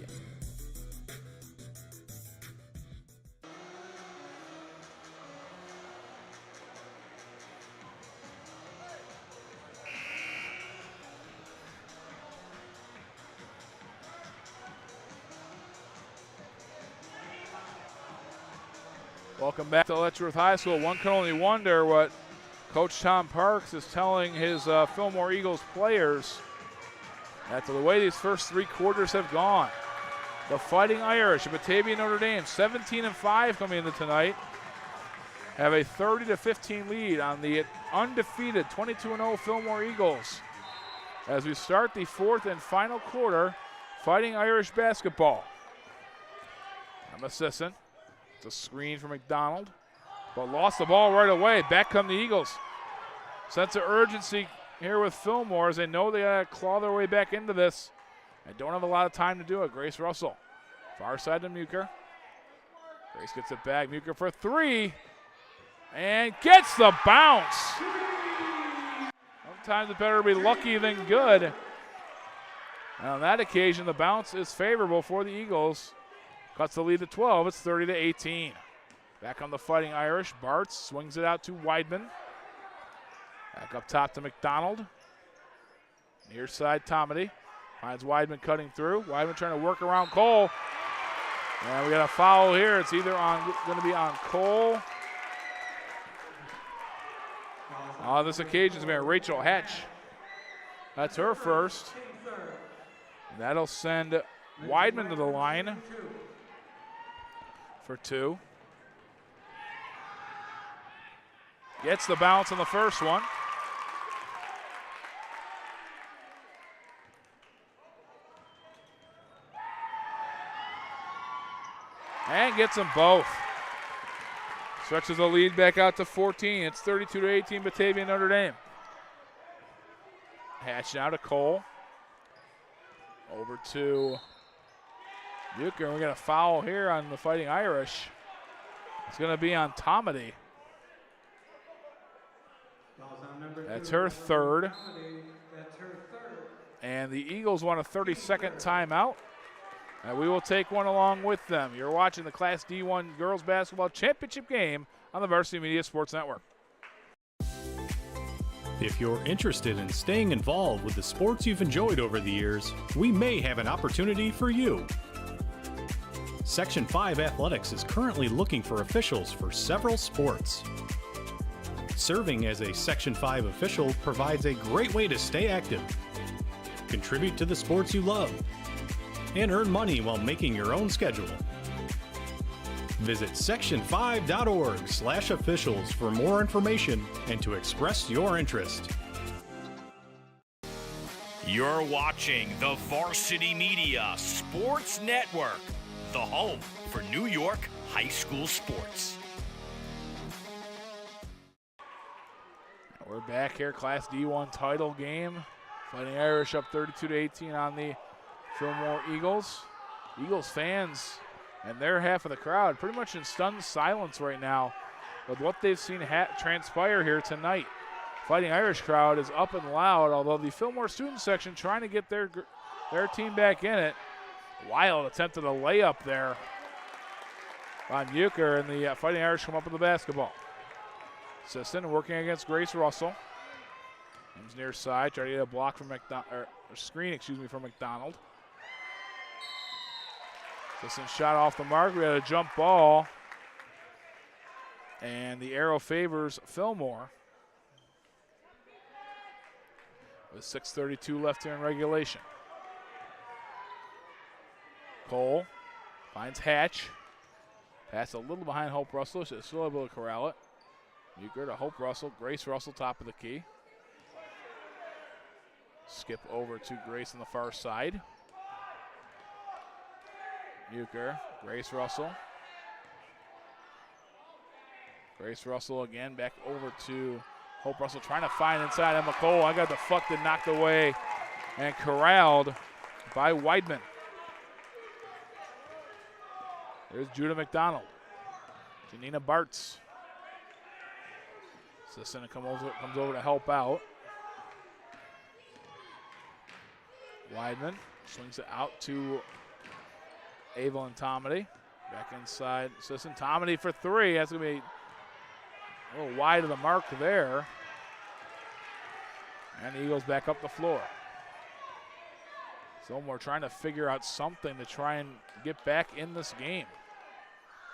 Welcome back to Letchworth High School. One can only wonder what Coach Tom Parks is telling his Fillmore Eagles players after the way these first three quarters have gone. The Fighting Irish of Batavia-Notre Dame, 17-5 coming into tonight, have a 30-15 lead on the undefeated 22-0 Fillmore Eagles. As we start the fourth and final quarter, Fighting Irish basketball. Emma Sisson. It's a screen for McDonald, but lost the ball right away. Back come the Eagles. Sense of urgency here with Fillmore as they know they gotta claw their way back into this and don't have a lot of time to do it. Grace Russell, far side to Muker. Grace gets it back. Muker for three and gets the bounce. Sometimes it's better to be lucky than good. And on that occasion, the bounce is favorable for the Eagles. Cuts the lead to 12. It's 30-18. Back on the Fighting Irish. Bartz swings it out to Weidman. Back up top to McDonald. Near side, Tomedy. Finds Weidman cutting through. Weidman trying to work around Cole. And we got a foul here. It's either going to be on Cole. On this occasion, it's going to be Rachel Hatch. That's her first. And that'll send Weidman to the line. for 2. Gets the bounce on the first one. And gets them both. Stretches the lead back out to 14. It's 32-18 Batavia-Notre Dame. Hatch now to Cole. Over to Euchre. We got a foul here on the Fighting Irish. It's going to be on Tomedy. That's her third. And the Eagles want a 30-second timeout. And we will take one along with them. You're watching the Class D1 Girls Basketball Championship game on the Varsity Media Sports Network. If you're interested in staying involved with the sports you've enjoyed over the years, we may have an opportunity for you. Section 5 Athletics is currently looking for officials for several sports. Serving as a Section 5 official provides a great way to stay active, contribute to the sports you love, and earn money while making your own schedule. Visit section5.org/officials for more information and to express your interest. You're watching the Varsity Media Sports Network, the home for New York high school sports. We're back here, Class D1 title game. Fighting Irish up 32-18 on the Fillmore Eagles. Eagles fans and their half of the crowd pretty much in stunned silence right now with what they've seen transpire here tonight. Fighting Irish crowd is up and loud, although the Fillmore student section trying to get their team back in it. Wild attempt at a layup there on Euchre, and the Fighting Irish come up with the basketball. Sisson working against Grace Russell. Comes near side, trying to get a block from screen from McDonald. Sisson shot off the mark. We had a jump ball, and the arrow favors Fillmore. With 6:32 left here in regulation. Cole finds Hatch. Pass a little behind Hope Russell. She's still able to corral it. Euchre to Hope Russell. Grace Russell, top of the key. Skip over to Grace on the far side. Euchre, Grace Russell. Grace Russell again, back over to Hope Russell, trying to find inside Emma Cole. I got deflected, knocked away, and corralled by Weidman. There's Judah McDonald. Janina Bartz. Sisson comes over to help out. Weidman swings it out to Evelyn Tomedy. Back inside Sisson. Tomedy for 3. That's going to be a little wide of the mark there. And the Eagles back up the floor. So we're trying to figure out something to try and get back in this game.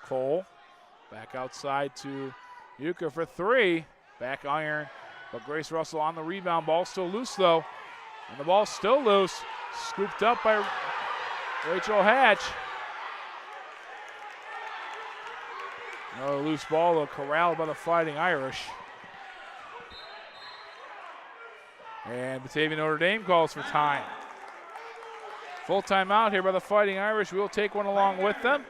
Cole back outside to Euchre for 3. Back iron, but Grace Russell on the rebound. Ball still loose though. And the ball's still loose. Scooped up by Rachel Hatch. Another loose ball though, corralled by the Fighting Irish. And Batavia-Notre Dame calls for time. Full timeout here by the Fighting Irish. We'll take one along with them.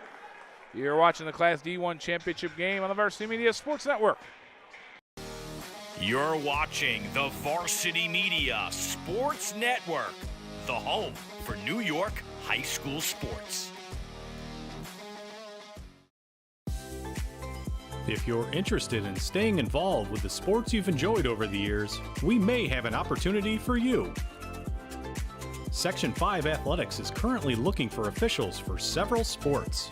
You're watching the Class D1 Championship game on the Varsity Media Sports Network. You're watching the Varsity Media Sports Network, the home for New York high school sports. If you're interested in staying involved with the sports you've enjoyed over the years, we may have an opportunity for you. Section 5 Athletics is currently looking for officials for several sports.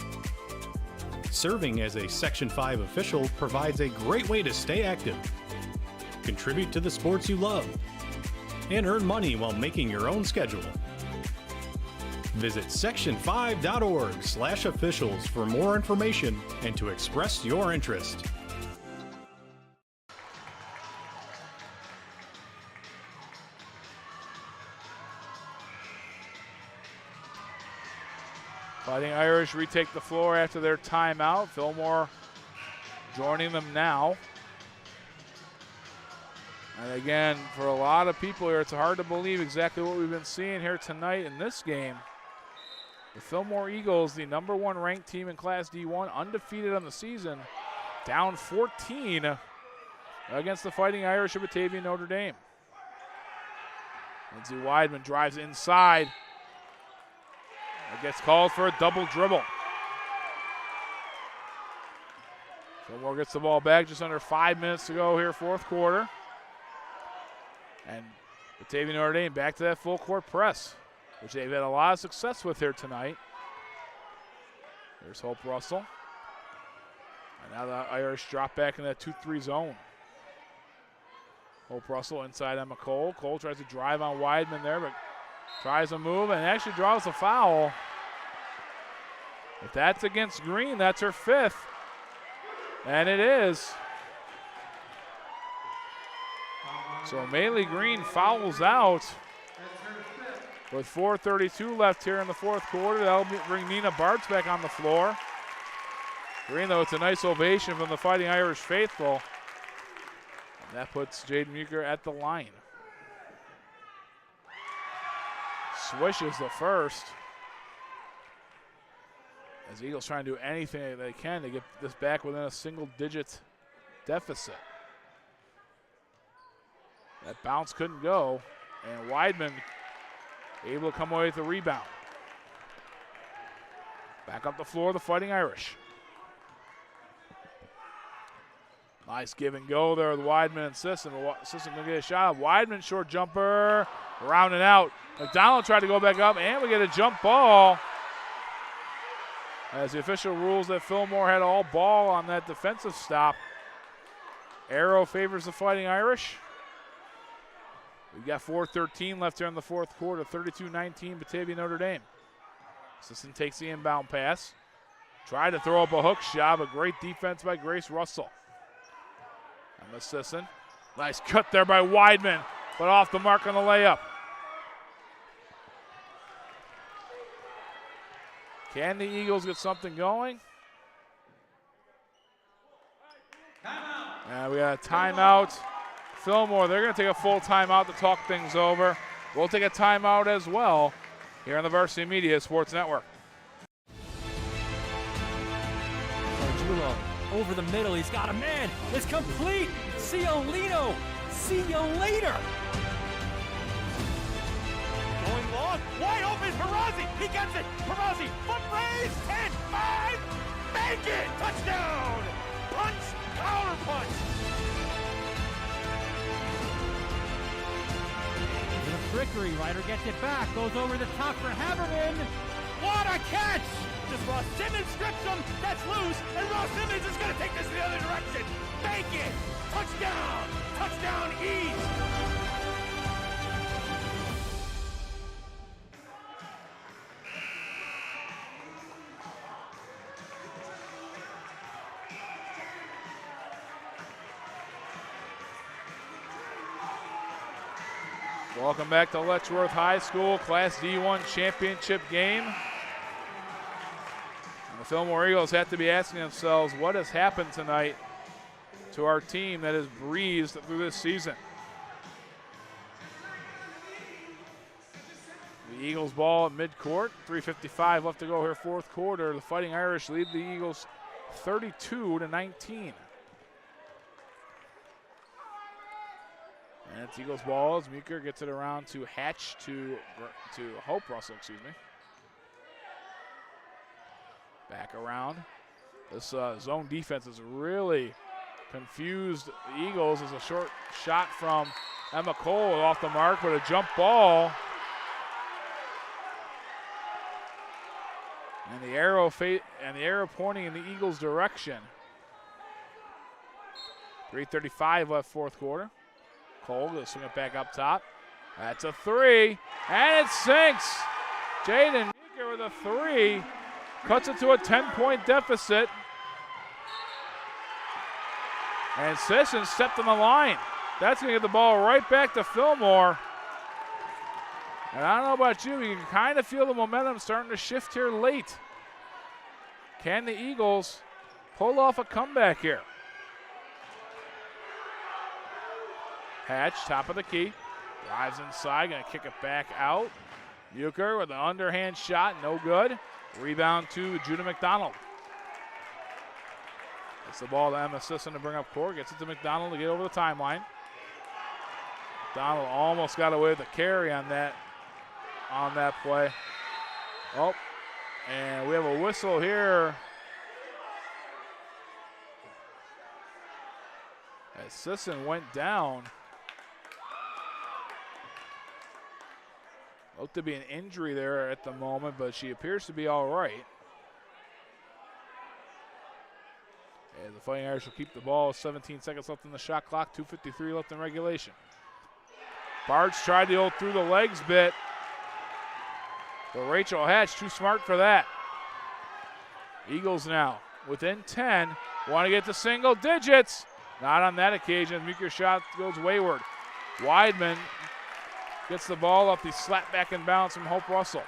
Serving as a Section 5 official provides a great way to stay active, contribute to the sports you love, and earn money while making your own schedule. Visit section5.org/officials for more information and to express your interest. Fighting Irish retake the floor after their timeout. Fillmore joining them now. And again, for a lot of people here, it's hard to believe exactly what we've been seeing here tonight in this game. The Fillmore Eagles, the #1 ranked team in Class D1, undefeated on the season, down 14 against the Fighting Irish of Batavia-Notre Dame. Lindsey Weidman drives inside. It gets called for a double dribble. Fillmore gets the ball back, just under 5 minutes to go here, fourth quarter. And Batavia-Notre Dame back to that full court press, which they've had a lot of success with here tonight. There's Hope Russell. And now the Irish drop back in that 2-3 zone. Hope Russell inside Emma Cole. Cole tries to drive on Weidman there, but tries to move and actually draws a foul. If that's against Green, that's her 5th. And it is. So Maylee Green fouls out with 4:32 left here in the fourth quarter. That'll bring Nina Bartz back on the floor. Green, though, it's a nice ovation from the Fighting Irish faithful. And that puts Jaden Muecker at the line. Swishes the first. As the Eagles trying to do anything they can to get this back within a single-digit deficit. That bounce couldn't go, and Weidman able to come away with the rebound. Back up the floor, the Fighting Irish. Nice give and go there with Weidman and Sisson. Sisson gonna get a shot. Weidman, short jumper, rounding out. McDonald tried to go back up, and we get a jump ball. As the official rules that Fillmore had all ball on that defensive stop. Arrow favors the Fighting Irish. We've got 4:13 left here in the fourth quarter, 32-19 Batavia-Notre Dame. Sisson takes the inbound pass. Tried to throw up a hook shot, but great defense by Grace Russell. Emma Sisson. Nice cut there by Weidman, but off the mark on the layup. Can the Eagles get something going? And we got a timeout. Fillmore, they're going to take a full timeout to talk things over. We'll take a timeout as well here on the Varsity Media Sports Network. Julo over the middle. He's got a man. It's complete. Ciolino. See you later. Going long, wide open, Perazi, he gets it, Perazi, foot raise, 10, 5, make it, touchdown, punch, counter punch. The trickery, Ryder gets it back, goes over the top for Haberman. What a catch! Just Ross Simmons strips him, that's loose, and Ross Simmons is gonna take this in the other direction, make it, touchdown, touchdown East. Welcome back to Letchworth High School Class D1 championship game. And the Fillmore Eagles have to be asking themselves, what has happened tonight to our team that has breezed through this season? The Eagles ball at midcourt, 3:55 left to go here, fourth quarter. The Fighting Irish lead the Eagles 32-19. And it's Eagles ball as Meeker gets it around to Hatch to Hope Russell, excuse me. Back around. This zone defense has really confused the Eagles as a short shot from Emma Cole off the mark, but a jump ball. And the arrow pointing in the Eagles' direction. 3:35 left fourth quarter. Cole going to swing it back up top. That's a three, and it sinks. Jaden Meeker with a three. Cuts it to a 10-point deficit. And Sisson stepped on the line. That's going to get the ball right back to Fillmore. And I don't know about you, you can kind of feel the momentum starting to shift here late Can the Eagles pull off a comeback here? Hatch, top of the key. Drives inside, going to kick it back out. Euchre with an underhand shot, no good. Rebound to Judah McDonald. Gets the ball to Emma Sisson to bring up court. Gets it to McDonald to get over the timeline. McDonald almost got away with the carry on that play. Oh, and we have a whistle here. As Sisson went down. Looked to be an injury there at the moment, but she appears to be all right. And the Fighting Irish will keep the ball. 17 seconds left in the shot clock. 2:53 left in regulation. Bartz tried the old through the legs bit. But Rachel Hatch too smart for that. Eagles now within 10. Want to get to single digits. Not on that occasion. Meeker's shot goes wayward. Weidman gets the ball up. He slapped back in bounds from Hope Russell.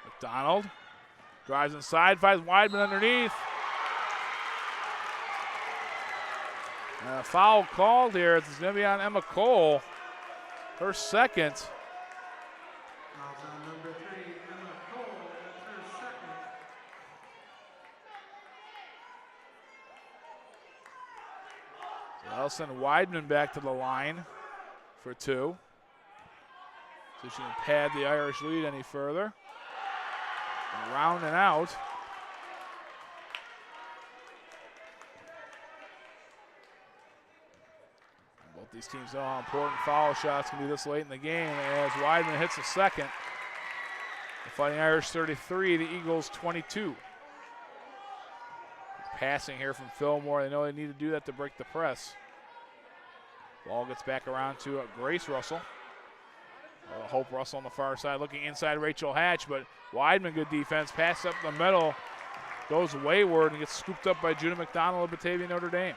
McDonald drives inside, finds Weidman underneath. And a foul called here. It's going to be on Emma Cole. Her second. Fouls on number 3, Emma Cole. That's her second. They'll send Weidman back to the line for 2. So she can pad the Irish lead any further. And round and out. Both these teams know how important foul shots can be this late in the game as Weidman hits the second. The Fighting Irish 33, the Eagles 22. Passing here from Fillmore. They know they need to do that to break the press. Ball gets back around to Grace Russell. Hope Russell on the far side looking inside Rachel Hatch, but Weidman, good defense. Pass up the middle, goes wayward and gets scooped up by Judah McDonald of Batavia-Notre Dame.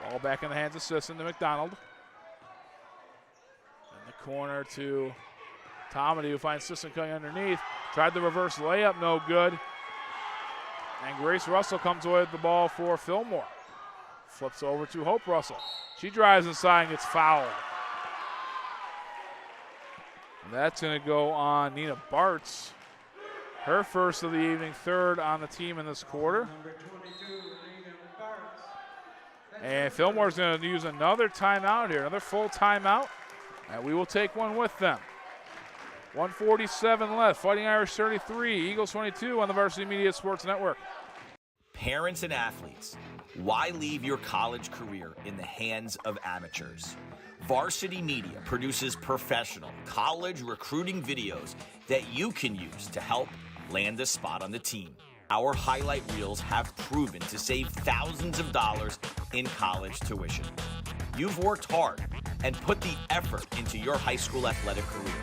Ball back in the hands of Sisson to McDonald. In the corner to Tomedy, who finds Sisson coming underneath. Tried the reverse layup, no good. And Grace Russell comes away with the ball for Fillmore. Flips over to Hope Russell. She drives inside and gets fouled. And that's going to go on Nina Bartz. Her first of the evening, third on the team in this quarter. Number 22, Nina Bartz. And Fillmore's going to use another timeout here, another full timeout. And we will take one with them. 1:47 left. Fighting Irish 33, Eagles 22 on the Varsity Media Sports Network. Parents and athletes, why leave your college career in the hands of amateurs? Varsity Media produces professional college recruiting videos that you can use to help land a spot on the team. Our highlight reels have proven to save thousands of dollars in college tuition. You've worked hard and put the effort into your high school athletic career.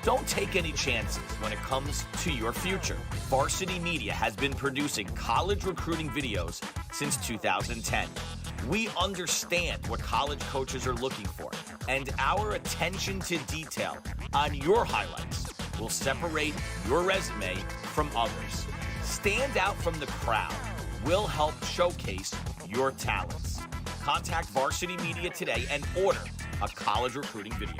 Don't take any chances when it comes to your future. Varsity Media has been producing college recruiting videos since 2010. We understand what college coaches are looking for, and our attention to detail on your highlights will separate your resume from others. Stand out from the crowd. We'll help showcase your talents. Contact Varsity Media today and order a college recruiting video.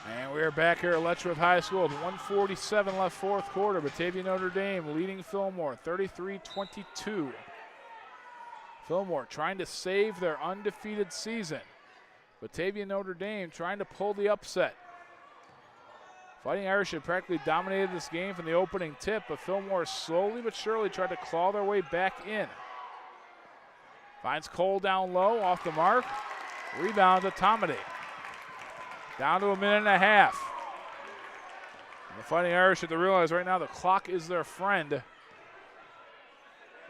And we are back here at Letchworth High School with 1:47 left, fourth quarter. Batavia-Notre Dame leading Fillmore 33-22. Fillmore trying to save their undefeated season. Batavia-Notre Dame trying to pull the upset. Fighting Irish had practically dominated this game from the opening tip, but Fillmore slowly but surely tried to claw their way back in. Finds Cole down low, off the mark. Rebound to Tomedy. Down to a minute and a half. And the Fighting Irish have to realize right now the clock is their friend.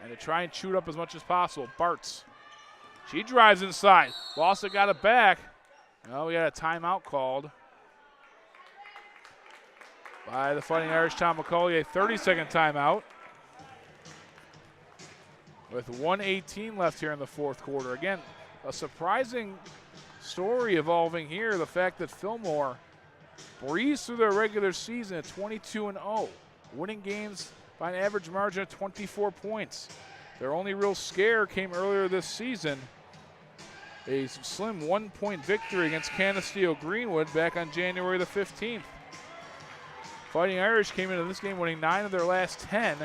And to try and chew it up as much as possible. Bartz. She drives inside. Lawson got it back. No, we got a timeout called by the Fighting Irish. Tom McCauley, a 30-second timeout. With 1:18 left here in the fourth quarter. Again, a surprising story evolving here. The fact that Fillmore breezed through their regular season at 22-0, winning games by an average margin of 24 points. Their only real scare came earlier this season. A slim 1-point victory against Canisteo Greenwood back on January the 15th. Fighting Irish came into this game winning 9 of their last 10.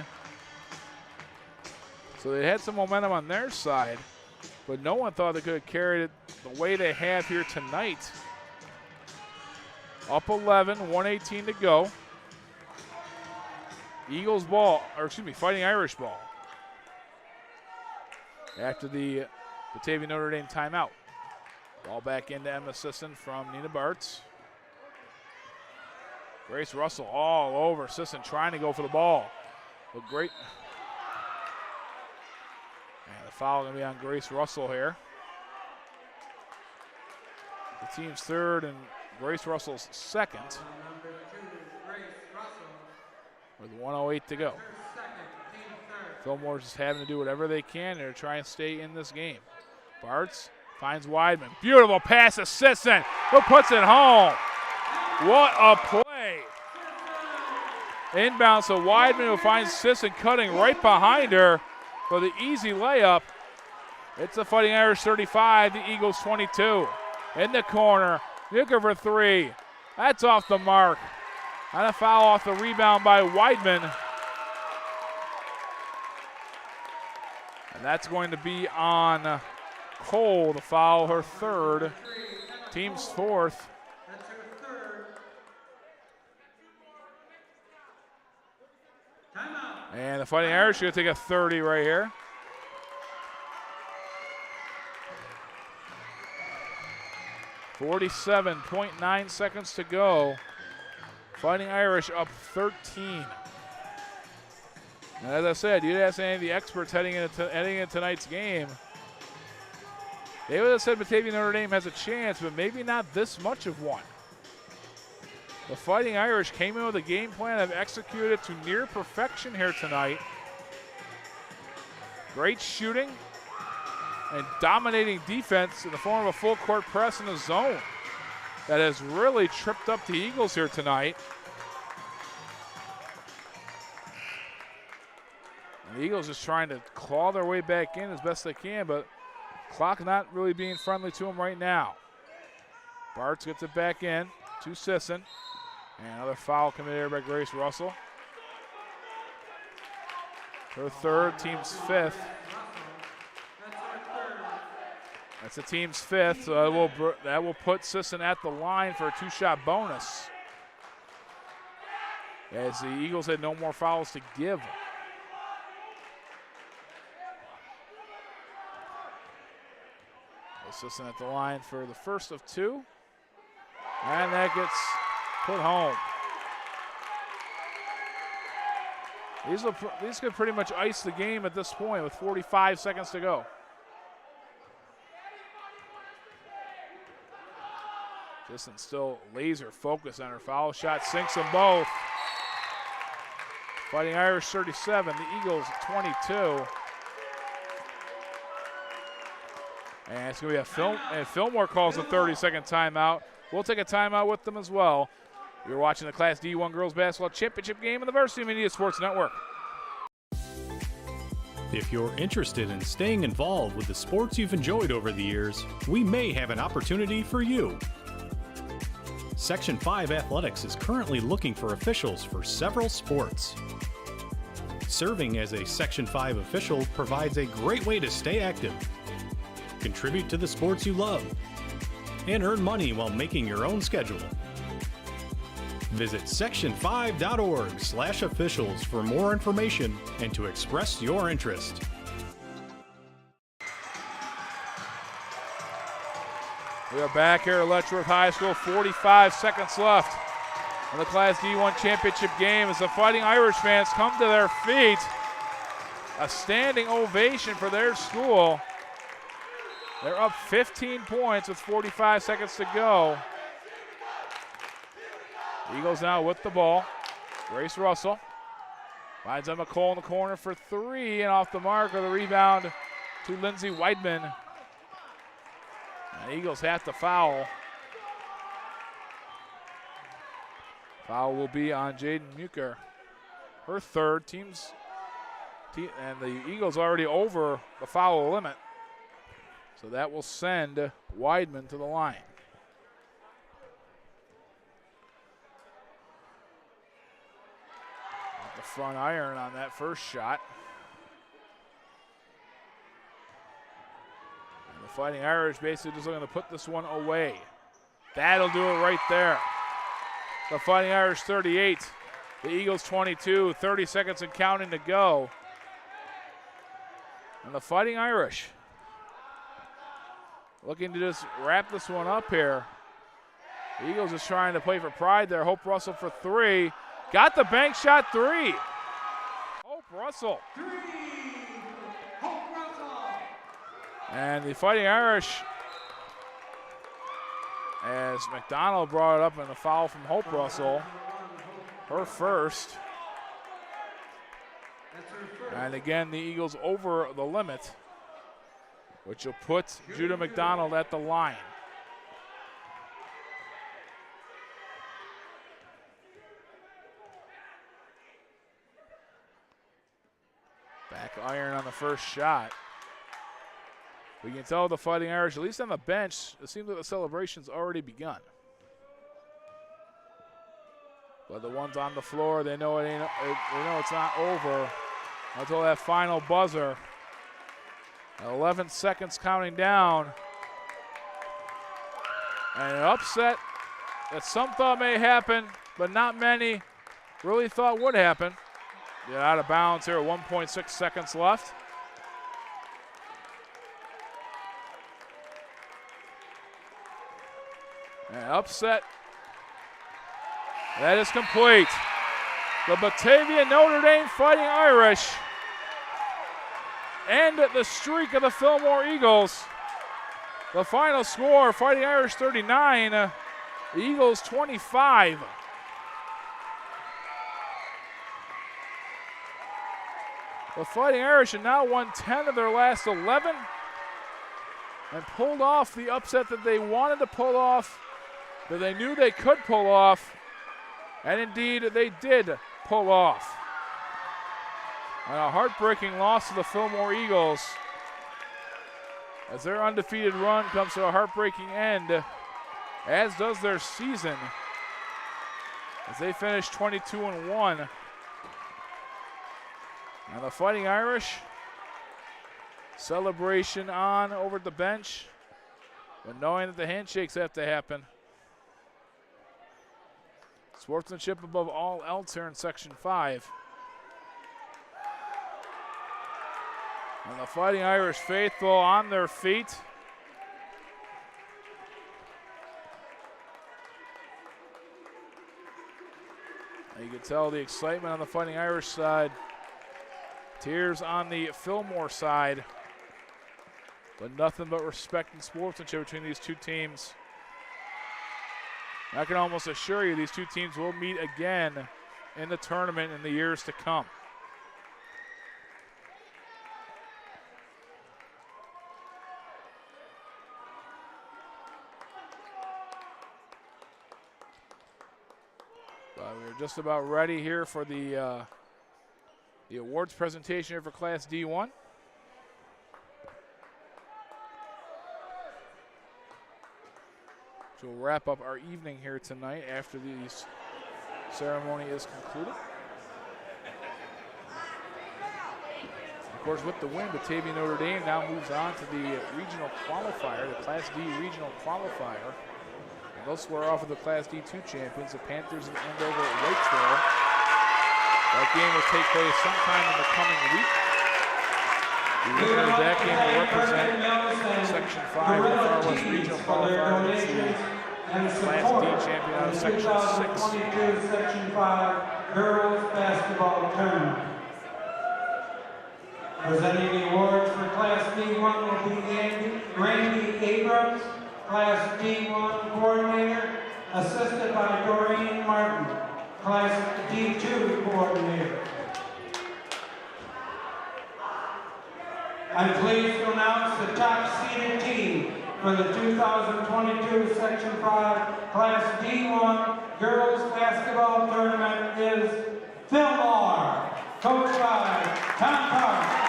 So they had some momentum on their side, but no one thought they could have carried it the way they have here tonight. Up 11, 1:18 to go. Eagles ball, or excuse me, Fighting Irish ball. After the Batavia-Notre Dame timeout. Ball back into Emma Sisson from Nina Bartz. Grace Russell all over Sisson trying to go for the ball. But great. And the foul going to be on Grace Russell here. The team's third and Grace Russell's second. Number 2, Grace Russell. With 1:08 to go. Fillmore's just having to do whatever they can to try and stay in this game. Bartz finds Weidman. Beautiful pass to Sisson, who puts it home. What a play. Inbound to Weidman, who finds Sisson cutting right behind her for the easy layup. It's the Fighting Irish 35, the Eagles 22. In the corner, Nuker for three. That's off the mark. And a foul off the rebound by Weidman. And that's going to be on Cole, the foul, her third, team's fourth. That's her third. Timeout. And the Fighting Irish are going to take a 30 right here. .9 seconds to go. Fighting Irish up 13. And as I said, you'd ask any of the experts heading into tonight's game, they would have said Batavia-Notre Dame has a chance, but maybe not this much of one. The Fighting Irish came in with a game plan, have executed it to near perfection here tonight. Great shooting and dominating defense in the form of a full court press in the zone that has really tripped up the Eagles here tonight. And the Eagles just trying to claw their way back in as best they can, but clock not really being friendly to them right now. Bartz gets it back in to Sisson. And another foul committed here by Grace Russell. Her third, team's fifth. That's the team's fifth, so that will put Sisson at the line for a two-shot bonus, as the Eagles had no more fouls to give. Sisson at the line for the first of two, and that gets put home. These could pretty much ice the game at this point with 45 seconds to go. Sisson still laser focused on her foul shot, sinks them both. Fighting Irish 37, the Eagles 22. And it's going to be and Fillmore calls a 30-second timeout. We'll take a timeout with them as well. You're watching the Class D1 Girls Basketball Championship game on the Varsity Media Sports Network. If you're interested in staying involved with the sports you've enjoyed over the years, we may have an opportunity for you. Section 5 Athletics is currently looking for officials for several sports. Serving as a Section 5 official provides a great way to stay active, contribute to the sports you love, and earn money while making your own schedule. Visit section5.org/officials for more information and to express your interest. We are back here at Letchworth High School, 45 seconds left in the Class D1 championship game as the Fighting Irish fans come to their feet. A standing ovation for their school. They're up 15 points with 45 seconds to go. Eagles now with the ball. Grace Russell finds Emma Cole in the corner for three, and off the mark with a rebound to Lindsay Weidman. And Eagles have to foul. Foul will be on Jaden Muker. Her third, and the Eagles already over the foul limit. So that will send Weidman to the line. The front iron on that first shot. And the Fighting Irish basically just looking to put this one away. That'll do it right there. The Fighting Irish 38, the Eagles 22, 30 seconds and counting to go. And the Fighting Irish looking to just wrap this one up here. The Eagles just trying to play for pride there. Hope Russell for three. Got the bank shot three. Hope Russell. And the Fighting Irish, as McDonald brought it up in a foul from Hope Russell, her first. And again, the Eagles over the limit, which will put Judah McDonald at the line. Back iron on the first shot. We can tell the Fighting Irish, at least on the bench, it seems like the celebration's already begun. But the ones on the floor, they know they know it's not over until that final buzzer. 11 seconds counting down. And an upset that some thought may happen, but not many really thought would happen. Get out of bounds here, 1.6 seconds left. And upset. That is complete. The Batavia-Notre Dame Fighting Irish end the streak of the Fillmore Eagles. The final score, Fighting Irish 39, the Eagles 25. The Fighting Irish have now won 10 of their last 11 and pulled off the upset that they wanted to pull off, that they knew they could pull off, and indeed they did pull off. And a heartbreaking loss to the Fillmore Eagles as their undefeated run comes to a heartbreaking end, as does their season, as they finish 22-1. And the Fighting Irish, celebration on over at the bench, but knowing that the handshakes have to happen. Sportsmanship above all else here in Section 5. And the Fighting Irish faithful on their feet. And you can tell the excitement on the Fighting Irish side. Tears on the Fillmore side. But nothing but respect and sportsmanship between these two teams. I can almost assure you these two teams will meet again in the tournament in the years to come. But we're just about ready here for the awards presentation here for Class D1. So we'll wrap up our evening here tonight after the ceremony is concluded. Of course, with the win, Batavia-Notre Dame now moves on to the regional qualifier, the Class D regional qualifier. And they'll square off with the Class D2 champions, the Panthers of Andover at Whitesville. That game will take place sometime in the coming week. The winner of that game will represent Section 5 of the Far West Regional Qualifier. It's the Class D champion out of Section 6. 22 Section 5 Girls Basketball Tournament. Presenting the awards for Class D1 will be Randy Abrams, Class D1 Coordinator, assisted by Doreen Martin. Class D2 I'm pleased to announce the top seeded team for the 2022 Section 5 Class D1 Girls Basketball Tournament is Fillmore, coached by Tom Park.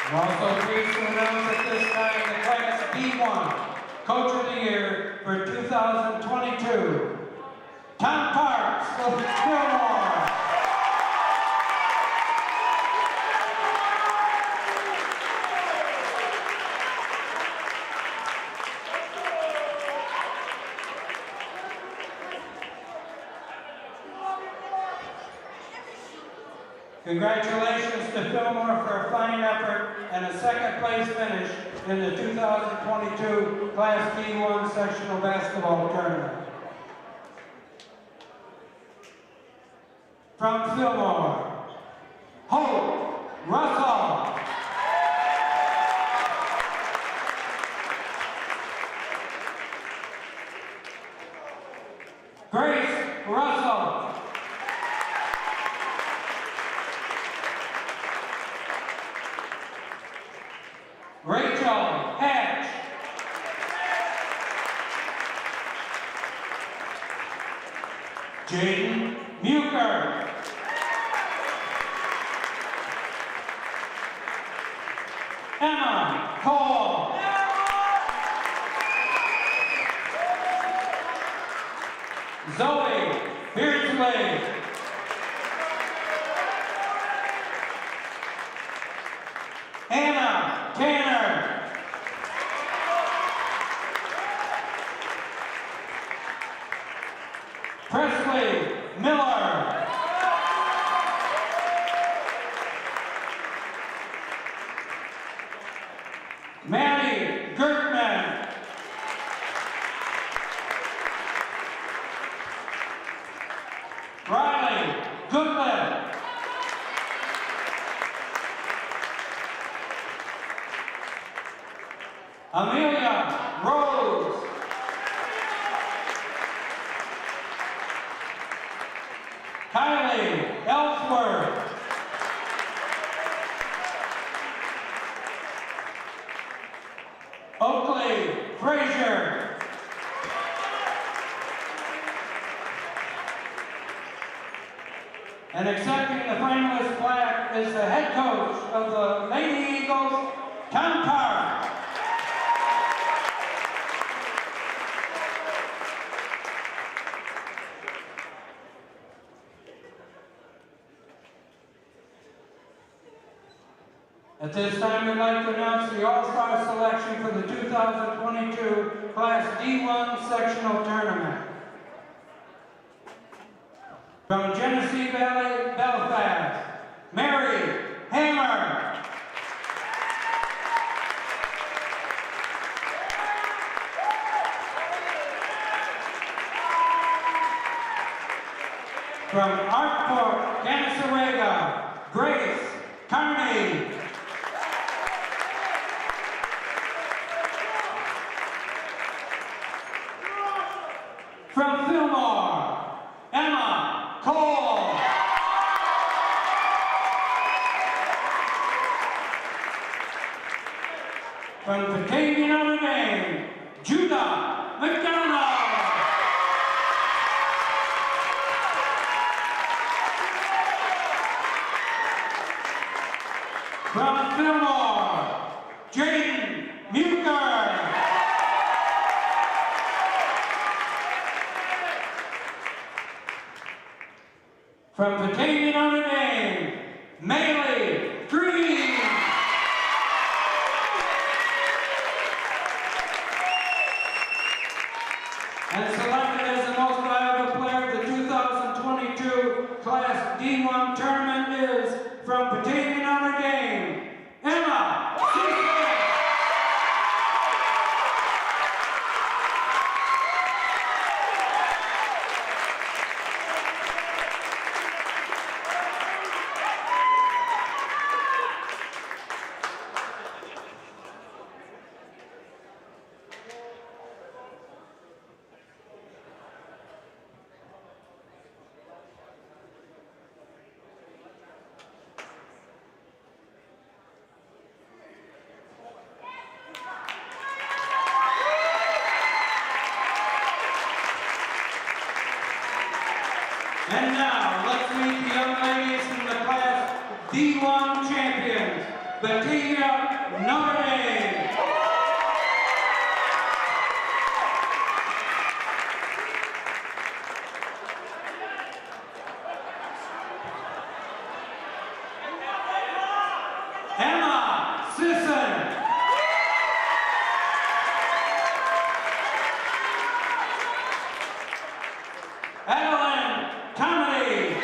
I'm also pleased to announce at this time the Class D1 Coach of the Year for 2022, Tom Parks of Fillmore. Congratulations to Fillmore for a fine effort and a second place finish in the 2022 Class D1 Sectional Basketball Tournament. From Fillmore, Hope Russell. Grace Russell. Rachel Hatch. Jaden Muker. Emma Cole. Zoe Beardsley. Anna Tanner. Presley Miller. Maddie Gertman. Riley Goodlett. Amelia Rose. Kylie Ellsworth. Oakley Frazier. And accepting the finalist plaque is the head coach of the Lady Eagles, Tom Park. At this time, we'd like to announce the All-Star selection for the 2022 Class D1 Sectional Tournament. From Genesee Valley, Belfast, Mary Hammer. From Arkport, Canasarega, Grace Carney. From Fillmore, Emma Cole. From Batavia-Notre Dame, Judah McDonald. From Fillmore, Jaden Muker. From Batavia-Notre Dame, Maylee Green. And selected as the most valuable player of the 2022 Class D1 tournament is from Batavia-Notre Dame, Emma Season. D1 champions, Batavia-Notre Dame. Emma Sisson. Adeline Tomedy.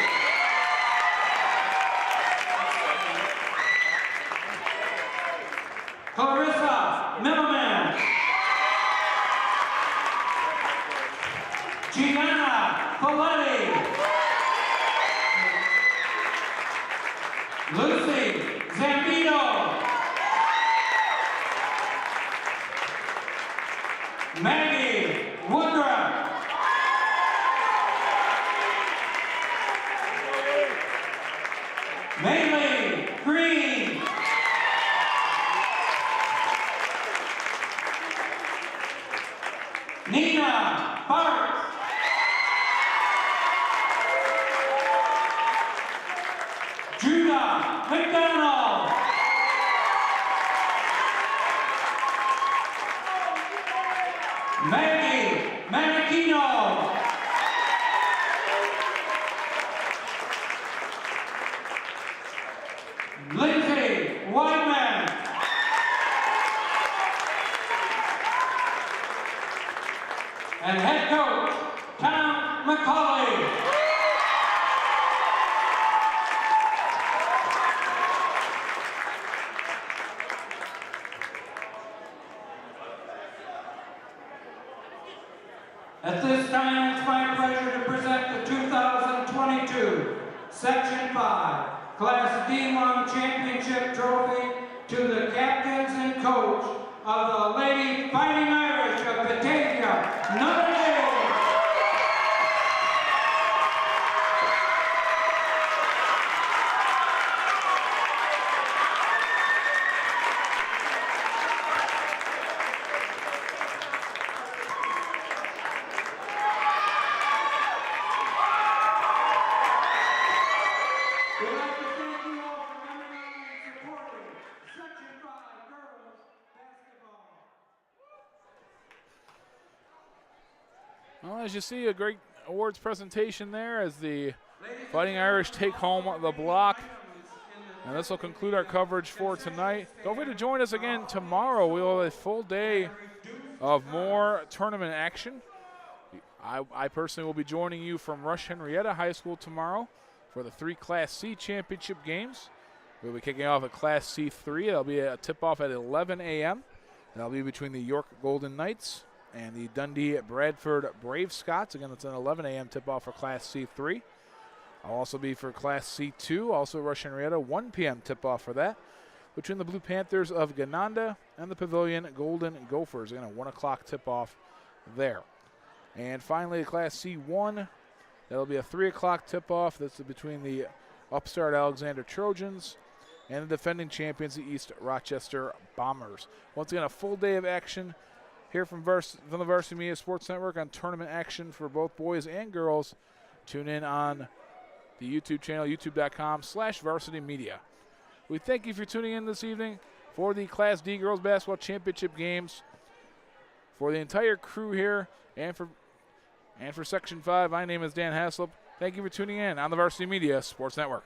Clarissa Milliman. Gianna Folletti. Lucy Zambito. Maggie Woodruff. Maylee Green. Nina Parks. Judah McDonald. Maggie Manichino. Lindsay Whiteman. And head coach, Tom McCauley. At this time, it's my pleasure to present the 2022 Section 5 Class D1 Championship Trophy to the captains and coach of the Lady Fighting Irish of Batavia-Notre Dame. We'd like to thank you all for coming out and supporting Section 5 girls basketball. Well, as you see, a great awards presentation there as the Fighting Irish take home the block. And this will conclude our coverage for tonight. Don't forget to join us again tomorrow. We'll have a full day of more tournament action. I personally will be joining you from Rush Henrietta High School tomorrow for the 3 Class C championship games. We'll be kicking off at Class C3. There'll be a tip-off at 11 a.m. That'll be between the York Golden Knights and the Dundee Bradford Brave Scots. Again, it's an 11 a.m. tip-off for Class C3. I'll also be for Class C2, also Rush Henrietta, 1 p.m. tip-off for that, between the Blue Panthers of Gananda and the Pavilion Golden Gophers. Again, a 1 o'clock tip-off there. And finally, Class C1, that'll be a 3 o'clock tip-off. This is between the upstart Alexander Trojans and the defending champions, the East Rochester Bombers. Once again, a full day of action here from the Varsity Media Sports Network on tournament action for both boys and girls. Tune in on the YouTube channel, youtube.com/Varsity Media. We thank you for tuning in this evening for the Class D Girls Basketball Championship games. For the entire crew here and for Section 5, my name is Dan Haslip. Thank you for tuning in on the Varsity Media Sports Network.